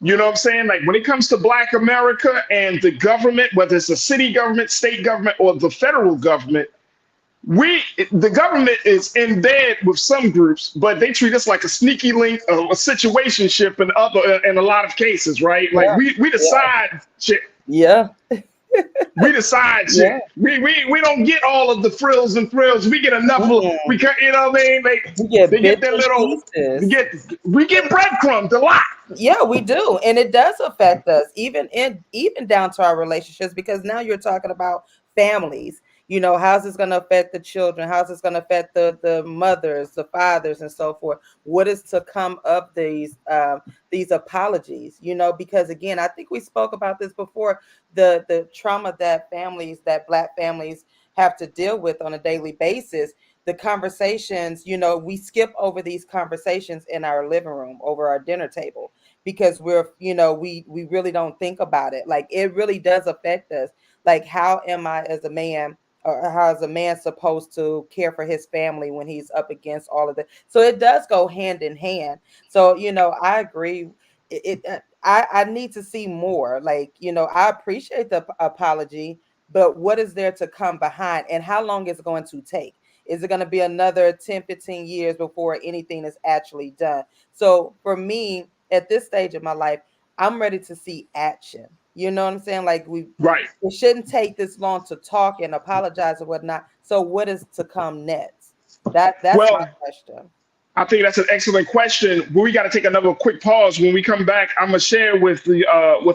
A: You know what I'm saying? Like when it comes to Black America and the government, whether it's the city government, state government, or the federal government, the government is in bed with some groups, but they treat us like a sneaky link, a situationship in a lot of cases, right? Like we decide shit.
M: Yeah.
A: We decide shit. We don't get all of the frills and thrills. We get enough of we can, you know what I mean? They get their little we get breadcrumbs a lot.
M: Yeah, we do. And it does affect us, even down to our relationships, because now you're talking about families. You know, how's this going to affect the children? How's this going to affect the mothers, the fathers, and so forth? What is to come of these apologies? You know, because again, I think we spoke about this before, the trauma that Black families have to deal with on a daily basis. The conversations, you know, we skip over these conversations in our living room over our dinner table because we really don't think about it. Like it really does affect us. Like, how am I as a man? Or how is a man supposed to care for his family when he's up against all of that? So it does go hand in hand. So, you know, I agree. I need to see more. Like, you know, I appreciate the apology, but what is there to come behind, and how long is it going to take? Is it going to be another 10, 15 years before anything is actually done? So for me, at this stage of my life, I'm ready to see action. You know what I'm saying? Like we shouldn't take this long to talk and apologize or whatnot. So what is to come next? That's my question.
A: I think that's an excellent question. We got to take another quick pause. When we come back, I'm gonna share with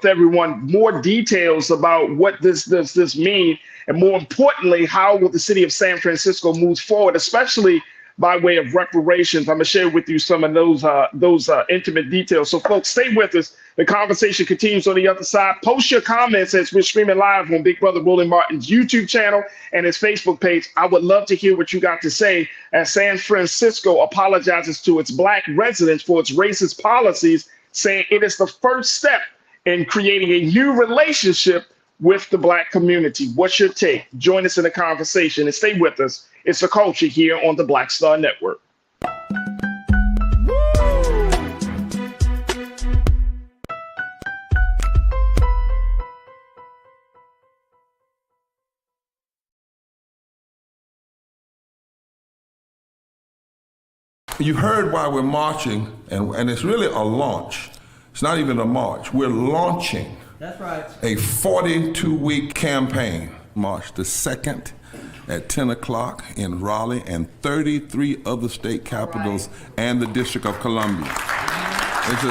A: everyone more details about what this mean, and more importantly, how will the city of San Francisco moves forward, especially by way of reparations. I'm gonna share with you some of those intimate details. So folks, stay with us. The conversation continues on the other side. Post your comments as we're streaming live on Big Brother Roland Martin's YouTube channel and his Facebook page. I would love to hear what you got to say as San Francisco apologizes to its Black residents for its racist policies, saying it is the first step in creating a new relationship with the Black community. What's your take? Join us in the conversation and stay with us. It's The Culture here on the Black Star Network.
C: You heard why we're marching, and it's really a launch. It's not even a march. We're launching a 42-week campaign. March the 2nd at 10 o'clock in Raleigh and 33 other state capitals and the District of Columbia. This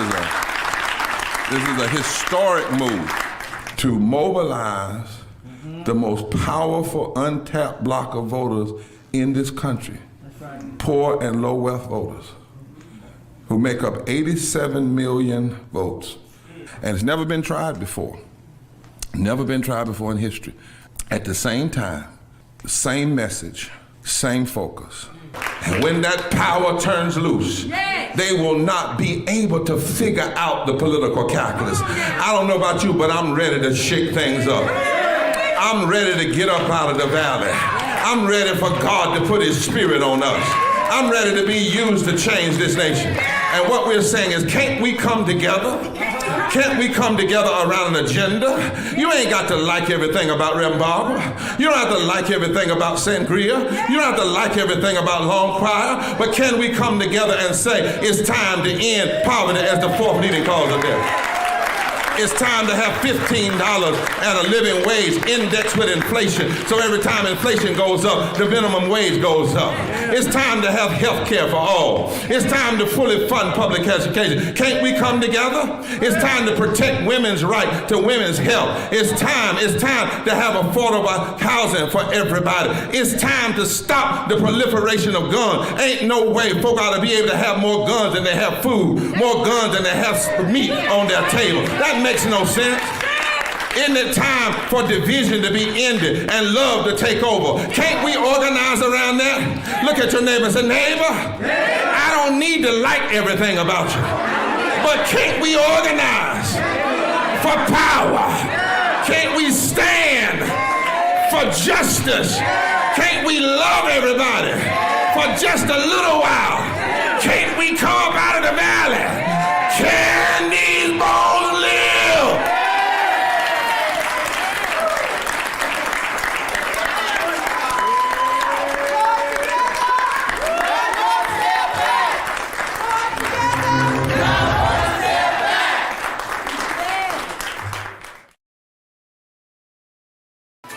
C: is a historic move to mobilize the most powerful untapped block of voters in this country. Poor and low wealth voters who make up 87 million votes. And it's never been tried before. Never been tried before in history. At the same time, same message, same focus. And when that power turns loose, they will not be able to figure out the political calculus. I don't know about you, but I'm ready to shake things up. I'm ready to get up out of the valley. I'm ready for God to put his spirit on us. I'm ready to be used to change this nation. And what we're saying is, can't we come together? Can't we come together around an agenda? You ain't got to like everything about Rem Barber. You don't have to like everything about Sangria. You don't have to like everything about Long Choir. But can we come together and say, it's time to end poverty as the fourth leading cause of death? It's time to have $15 and a living wage indexed with inflation. So every time inflation goes up, the minimum wage goes up. It's time to have health care for all. It's time to fully fund public education. Can't we come together? It's time to protect women's right to women's health. It's time to have affordable housing for everybody. It's time to stop the proliferation of guns. Ain't no way folk ought to be able to have more guns than they have food, more guns than they have meat on their table. That makes no sense. Isn't it time for division to be ended and love to take over? Can't we organize around that? Look at your neighbor and say, neighbor, I don't need to like everything about you, but can't we organize for power? Can't we stand for justice? Can't we love everybody for just a little while? Can't we come up out of the valley? Can these bones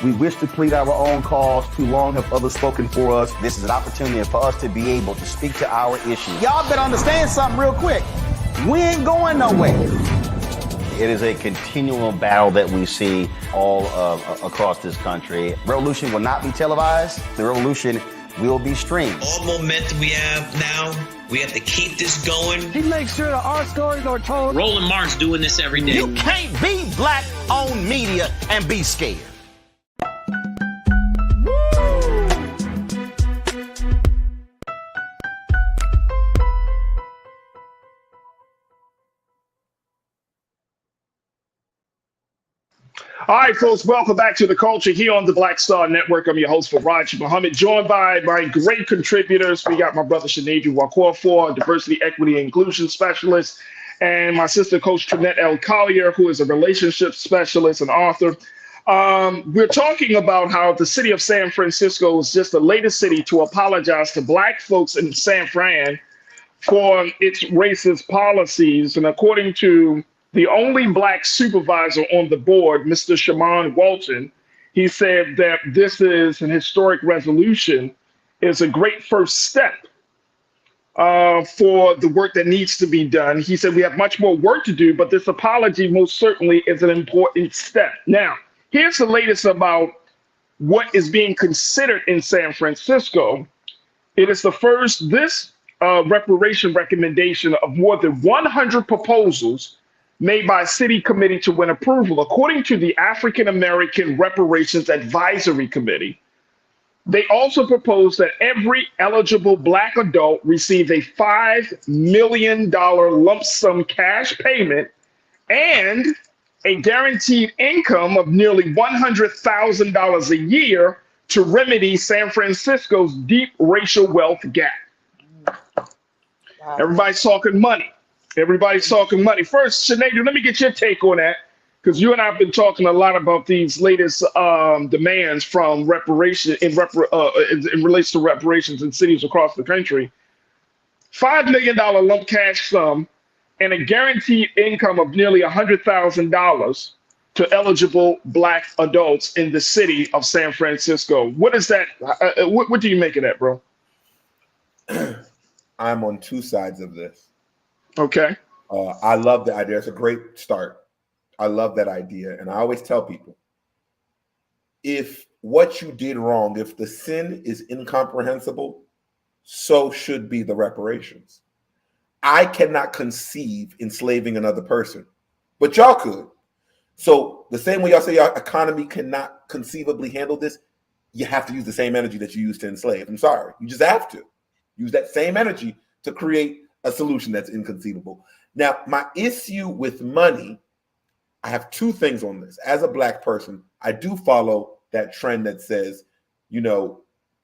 D: We wish to plead our own cause. Too long have others spoken for us. This is an opportunity for us to be able to speak to our issues. Y'all better understand something real quick. We ain't going nowhere. It is a continual battle that we see all across this country. Revolution will not be televised. The revolution will be streamed.
O: All momentum we have now, we have to keep this going.
F: He makes sure that our stories are told.
O: Roland Martin's doing this every day.
D: You can't be black-owned media and be scared.
A: All right, folks, welcome back to The Culture here on the Black Star Network. I'm your host, Farajii Muhammad, joined by my great contributors. We got my brother, Shanae Wakorfor, Diversity, Equity, and Inclusion Specialist, and my sister, Coach Trinette L. Collier, who is a relationship specialist and author. We're talking about how the city of San Francisco is just the latest city to apologize to Black folks in San Fran for its racist policies. And according to the only Black supervisor on the board, Mr. Shaman Walton, he said that this is an historic resolution, is a great first step for the work that needs to be done. He said we have much more work to do, but this apology most certainly is an important step. Now, here's the latest about what is being considered in San Francisco. It is the first, this reparation recommendation of more than 100 proposals made by a city committee to win approval. According to the African American Reparations Advisory Committee, they also proposed that every eligible Black adult receive a $5 million lump sum cash payment and a guaranteed income of nearly $100,000 a year to remedy San Francisco's deep racial wealth gap. Wow. Everybody's talking money. Everybody's talking money. First, Sinead, let me get your take on that, because you and I have been talking a lot about these latest demands from reparation in relation to reparations in cities across the country. $5 million lump cash sum and a guaranteed income of nearly $100,000 to eligible Black adults in the city of San Francisco. What is that? What do you make of that, bro?
I: I'm on two sides of this.
A: Okay.
I: I love the idea. It's a great start. I love that idea. And I always tell people, if what you did wrong, if the sin is incomprehensible, so should be the reparations. I cannot conceive enslaving another person, but y'all could. So the same way y'all say your economy cannot conceivably handle this, you have to use the same energy that you used to enslave. I'm sorry. You just have to use that same energy to create a solution that's inconceivable. Now, my issue with money, I have two things on this. As a Black person, I do follow that trend that says, you know,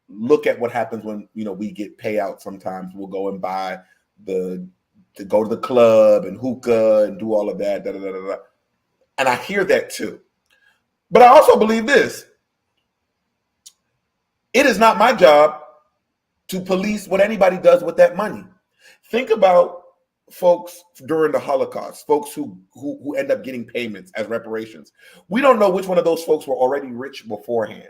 I: look at what happens when, you know, we get payouts. Sometimes we'll go and buy to go to the club and hookah and do all of that. Da, da, da, da, da. And I hear that too. But I also believe this. It is not my job to police what anybody does with that money. Think about folks during the Holocaust, folks who end up getting payments as reparations. We don't know which one of those folks were already rich beforehand.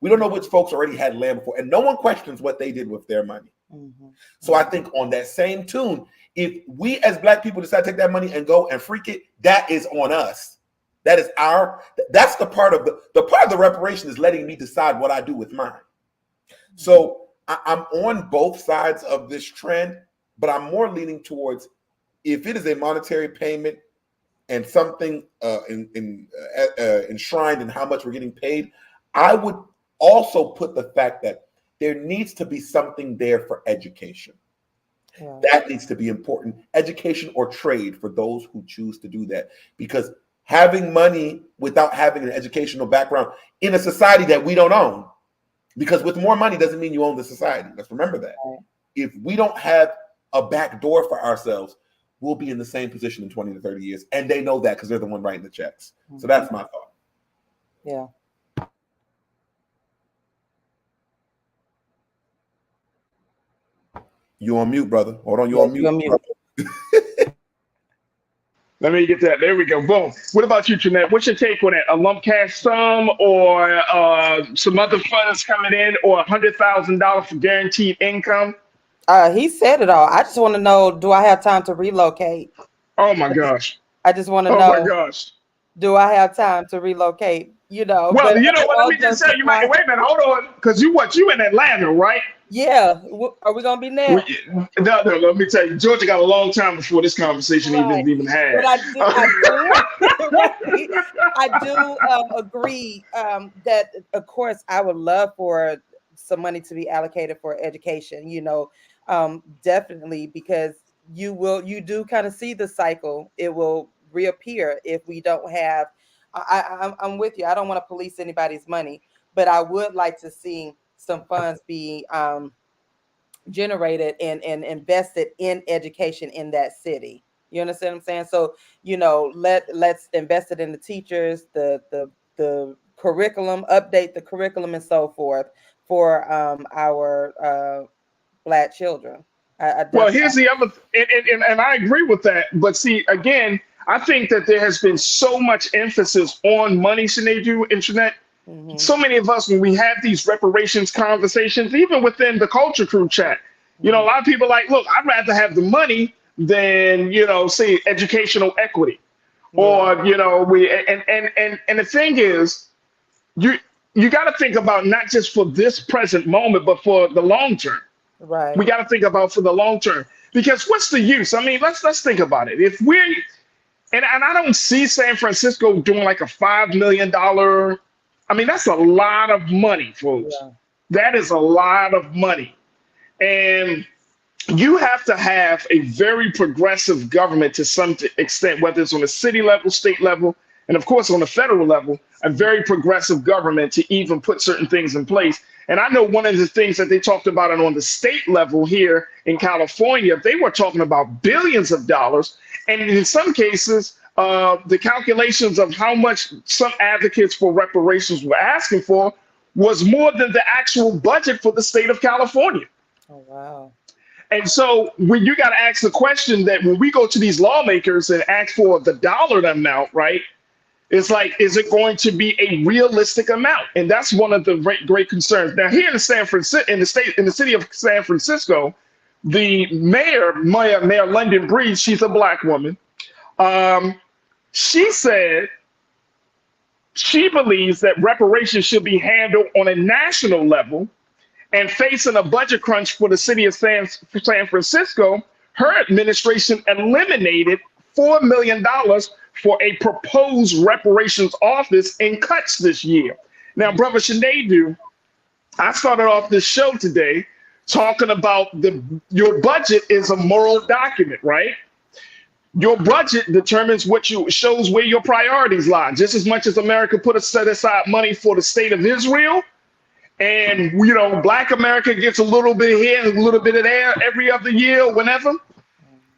I: We don't know which folks already had land before, and no one questions what they did with their money. Mm-hmm. So I think on that same tune, if we as Black people decide to take that money and go and freak it, that is on us. That is that's the part of the reparation is letting me decide what I do with mine. Mm-hmm. So I'm on both sides of this trend, but I'm more leaning towards, if it is a monetary payment and something enshrined in how much we're getting paid, I would also put the fact that there needs to be something there for education. Yeah. That needs to be important. Education or trade for those who choose to do that. Because having money without having an educational background in a society that we don't own, because with more money doesn't mean you own the society. Let's remember that. Right. If we don't have a back door for ourselves, we'll be in the same position in 20 to 30 years. And they know that because they're the one writing the checks. Mm-hmm. So that's my thought.
M: Yeah.
I: You on mute, brother. Hold on, you on mute.
A: Let me get that. There we go. Boom. What about you, Jeanette? What's your take on that? A lump cash sum or some other funds coming in or $100,000 for guaranteed income?
M: He said it all. I just want to know, do I have time to relocate?
A: Oh my gosh.
M: I just want to
A: Oh
M: know,
A: my gosh.
M: do I have time to relocate? You know,
A: Well,
M: but
A: you know what? Let me just say, you might wait a minute, hold on, because you in Atlanta, right?
M: Yeah. Are we gonna be there?
A: No, let me tell you, Georgia got a long time before this conversation even had.
M: But I do agree that, of course, I would love for some money to be allocated for education. You know, definitely, because you do kind of see the cycle. It will reappear if we don't have. I'm with you. I don't want to police anybody's money, but I would like to see some funds be generated and invested in education in that city. You understand what I'm saying? So, you know, let's invest it in the teachers, the curriculum, update the curriculum and so forth for our Black children.
A: Well, here's the other, and I agree with that. But see, again, I think that there has been so much emphasis on money, Sinead, internet. So many of us, when we have these reparations conversations, even within the culture crew chat, you know, a lot of people are like, look, I'd rather have the money than, you know, say educational equity. Or, you know, and the thing is, you got to think about not just for this present moment, but for the long term.
M: Right.
A: We got to think about for the long term, because what's the use? I mean, let's think about it. If we're and I don't see San Francisco doing like a $5 million. I mean, that's a lot of money, folks.
M: Yeah.
A: That is a lot of money. And you have to have a very progressive government to some extent, whether it's on a city level, state level, and of course on the federal level, a very progressive government to even put certain things in place. And I know one of the things that they talked about on the state level here in California, they were talking about billions of dollars. And in some cases, the calculations of how much some advocates for reparations were asking for was more than the actual budget for the state of California.
M: Oh, wow.
A: And so when you got to ask the question that when we go to these lawmakers and ask for the dollar amount, right? It's like, is it going to be a realistic amount? And that's one of the great concerns. Now, here in San Francisco, in the city of San Francisco, the Mayor London Breed, she's a Black woman. She said she believes that reparations should be handled on a national level, and facing a budget crunch for the city of San Francisco, her administration eliminated $4 million for a proposed reparations office in cuts this year. Now, Brother Sinead, I started off this show today talking about your budget is a moral document, right? Your budget determines shows where your priorities lie. Just as much as America set aside money for the state of Israel, and you know, Black America gets a little bit here and a little bit of there every other year, whenever.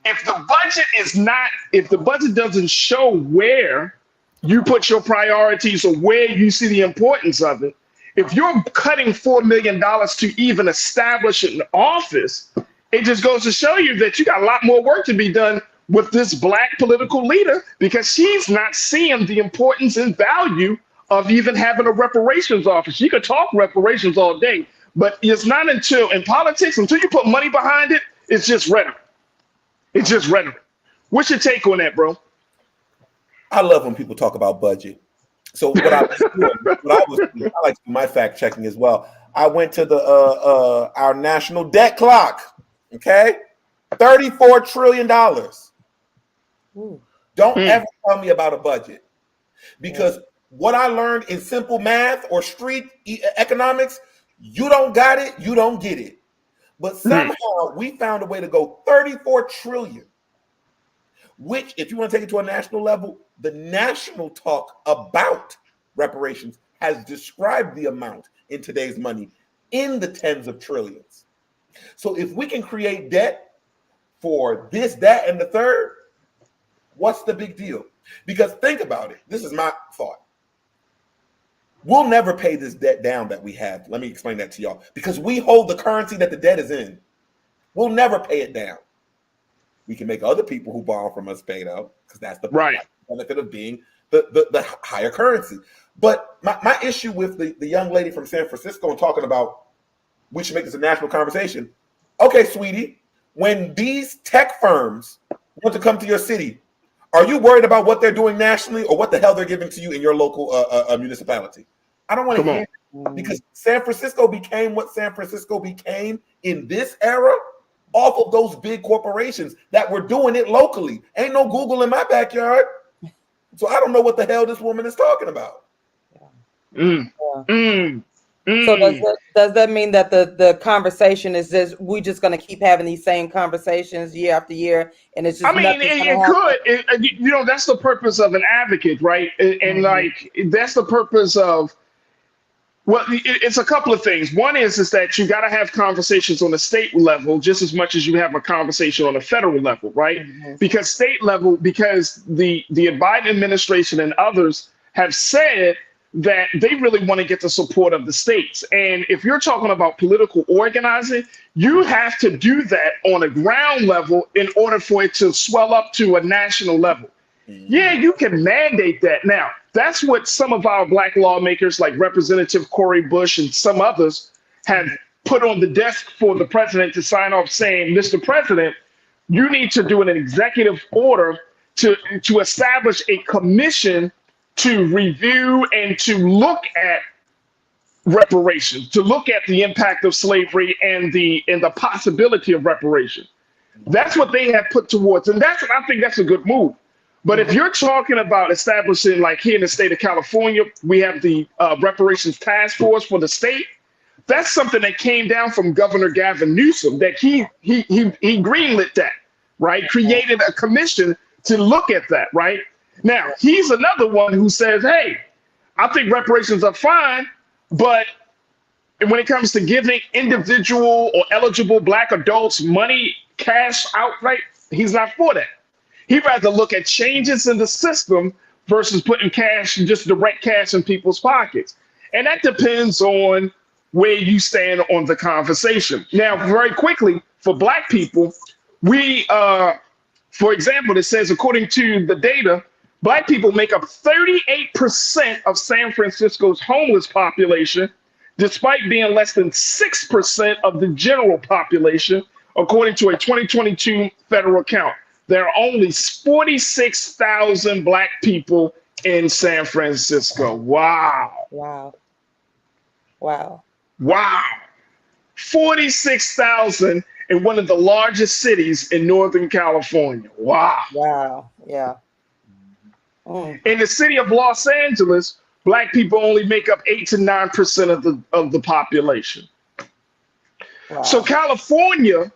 A: If the budget doesn't show where you put your priorities or where you see the importance of it, if you're cutting $4 million to even establish an office, it just goes to show you that you got a lot more work to be done with this Black political leader, because she's not seeing the importance and value of even having a reparations office. You could talk reparations all day, but it's not until in politics, until you put money behind it, it's just rhetoric. It's just rhetoric. What's your take on that, bro?
I: I love when people talk about budget. So what I was doing, I like to do my fact checking as well. I went to the our national debt clock. Okay, $34 trillion. Don't ever tell me about a budget, because what I learned in simple math or street economics, you don't got it, you don't get it. But somehow we found a way to go 34 trillion, which, if you want to take it to a national level, the national talk about reparations has described the amount in today's money in the tens of trillions. So if we can create debt for this, that, and the third, what's the big deal? Because think about it. This is my thought. We'll never pay this debt down that we have. Let me explain that to y'all. Because we hold the currency that the debt is in. We'll never pay it down. We can make other people who borrow from us paid out, because that's the benefit of being the higher currency. But my issue with the young lady from San Francisco and talking about we should make this a national conversation. Okay, sweetie, when these tech firms want to come to your city, are you worried about what they're doing nationally or what the hell they're giving to you in your local municipality? I don't want to hear it, because San Francisco became what San Francisco became in this era off of those big corporations that were doing it locally. Ain't no Google in my backyard. So I don't know what the hell this woman is talking about.
M: So does that mean that the conversation is just we just going to keep having these same conversations year after year, and it's just
A: I mean, it could. You know, that's the purpose of an advocate, right? And like that's the purpose of. Well, it's a couple of things. One is that you got to have conversations on the state level just as much as you have a conversation on a federal level, right? Because state level, because the Biden administration and others have said that they really want to get the support of the states. And if you're talking about political organizing, you have to do that on a ground level in order for it to swell up to a national level. Yeah, you can mandate that. Now, that's what some of our black lawmakers like Representative Cori Bush and some others have put on the desk for the president to sign off saying, Mr. President, you need to do an executive order to establish a commission to review and to look at reparations, to look at the impact of slavery and the possibility of reparations. That's what they have put towards, and I think that's a good move. But if you're talking about establishing, like here in the state of California, we have the reparations task force for the state. That's something that came down from Governor Gavin Newsom, that he greenlit that, right? Created a commission to look at that, right? Now, he's another one who says, hey, I think reparations are fine, but when it comes to giving individual or eligible black adults money, cash outright, he's not for that. He'd rather look at changes in the system versus putting cash, just direct cash in people's pockets. And that depends on where you stand on the conversation. Now, very quickly, for black people, we, for example, it says, according to the data, black people make up 38% of San Francisco's homeless population, despite being less than 6% of the general population, according to a 2022 federal count. There are only 46,000 black people in San Francisco. Wow.
M: Wow. Wow.
A: Wow. 46,000 in one of the largest cities in Northern California. Wow.
M: Wow. Yeah.
A: In the city of Los Angeles, black people only make up 8 to 9% of the population. Wow. So California,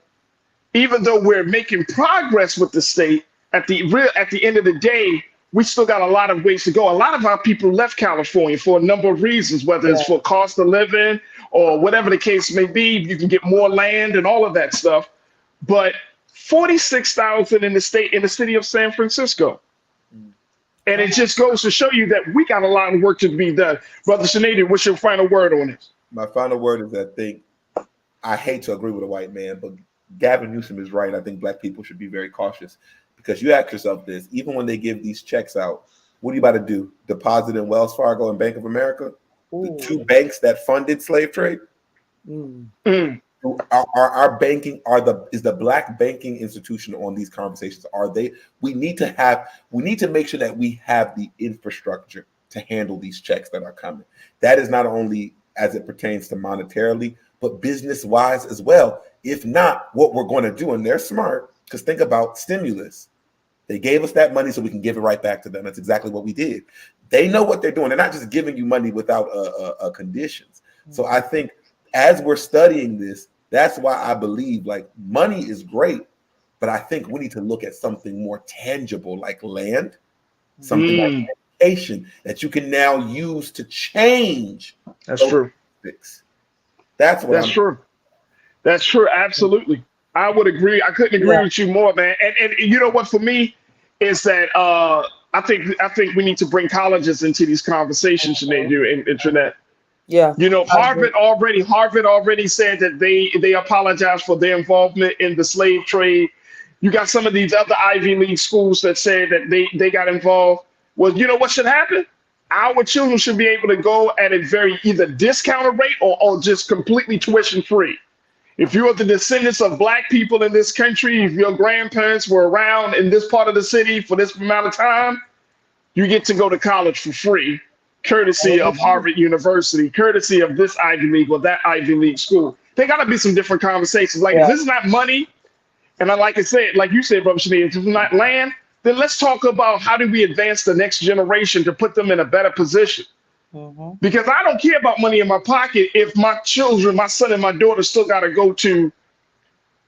A: even though we're making progress with the state, at the end of the day, we still got a lot of ways to go. A lot of our people left California for a number of reasons, whether it's for cost of living or whatever the case may be. You can get more land and all of that stuff. But 46,000 in the city of San Francisco. And it just goes to show you that we got a lot of work to be done. Brother Sinead, what's your final word on this?
I: My final word is I hate to agree with a white man, but Gavin Newsom is right. I think black people should be very cautious, because you ask yourself this, even when they give these checks out, what are you about to do? Deposit in Wells Fargo and Bank of America? Ooh. The two banks that funded slave trade? Our banking is the black banking institution on these conversations? We need to make sure that we have the infrastructure to handle these checks that are coming. That is not only as it pertains to monetarily, but business wise as well. If not, what we're going to do, and they're smart, because think about stimulus. They gave us that money so we can give it right back to them. That's exactly what we did. They know what they're doing. They're not just giving you money without conditions. So I think as we're studying this, that's why I believe like money is great, but I think we need to look at something more tangible like land, something like education that you can now use to change.
A: That's true.
I: That's
A: true. That's true. Absolutely. I would agree. I couldn't agree with you more, man. And you know what, for me, is that I think we need to bring colleges into these conversations, and they do internet.
M: Yeah.
A: You know, Harvard already said that they apologize for their involvement in the slave trade. You got some of these other Ivy League schools that say that they got involved. Well, you know what should happen? Our children should be able to go at a very either discounted rate or just completely tuition free. If you are the descendants of Black people in this country, if your grandparents were around in this part of the city for this amount of time, you get to go to college for free, courtesy of Harvard University, courtesy of this Ivy League or that Ivy League school. There got to be some different conversations. Like, if this is not money, and like I said, like you said, Brother Shania, if it's not land, then let's talk about how do we advance the next generation to put them in a better position. Because I don't care about money in my pocket if my children, my son and my daughter still got to go to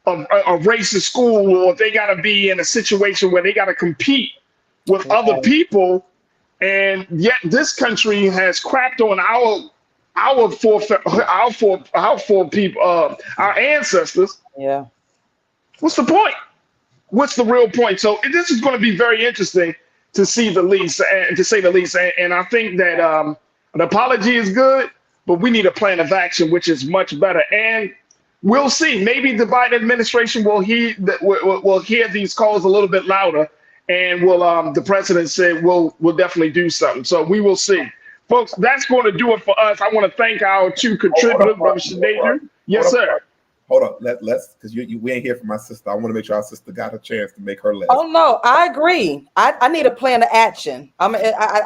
A: a racist school, or they got to be in a situation where they got to compete with other people. And yet this country has crapped on our ancestors.
M: Yeah.
A: What's the point? What's the real point? So this is going to be very interesting to see the least, and to say the least. And I think that an apology is good, but we need a plan of action, which is much better. And we'll see. Maybe the Biden administration will hear these calls a little bit louder, and will the president said we'll definitely do something. So we will see, folks. That's going to do it for us. I want to thank our two contributors, Brother Shanader. Yes, sir.
I: Hold on, let's because we ain't here for my sister. I want to make sure our sister got a chance to make her last.
M: Oh no, I agree. I need a plan of action. I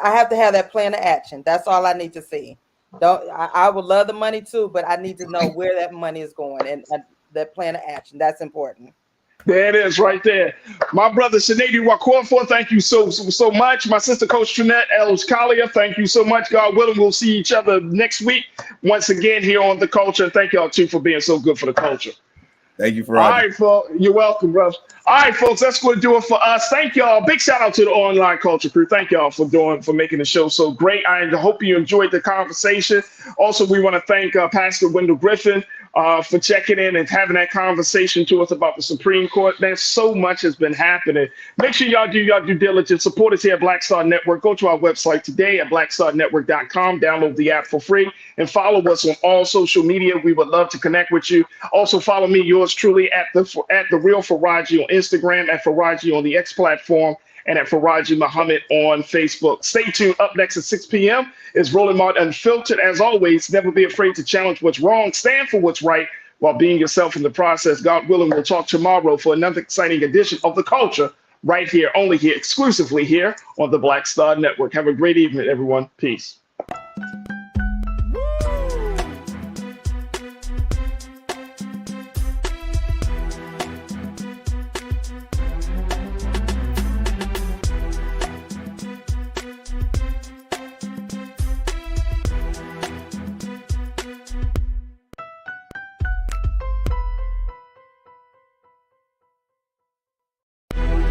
M: have to have that plan of action. That's all I need to see. I would love the money too, but I need to know where that money is going and that plan of action. That's important.
A: There it is right there. My brother Sinead Wakorfor, thank you so much. My sister Coach Trinette Ellis-Collier, thank you so much. God willing, we'll see each other next week once again here on The Culture. Thank y'all too for being so good for the culture.
I: Thank you for
A: all right, folks. You're welcome, bro. All right, folks, that's going to do it for us. Thank y'all. Big shout out to the Online Culture crew. Thank y'all for making the show so great. I hope you enjoyed the conversation. Also, we want to thank Pastor Wendell Griffin for checking in and having that conversation to us about the Supreme Court. There's so much has been happening. Make sure y'all do your due diligence. Support us here at Black Star Network. Go to our website today at blackstarnetwork.com. Download the app for free and follow us on all social media. We would love to connect with you. Also, follow me, yours truly, at the Real Farajii on Instagram, at Farajii on the X platform, and at Farajii Muhammad on Facebook. Stay tuned. Up next at 6 p.m. is Rolling Mart Unfiltered. As always, never be afraid to challenge what's wrong, stand for what's right, while being yourself in the process. God willing, we'll talk tomorrow for another exciting edition of The Culture, right here, only here, exclusively here on the Black Star Network. Have a great evening, everyone. Peace.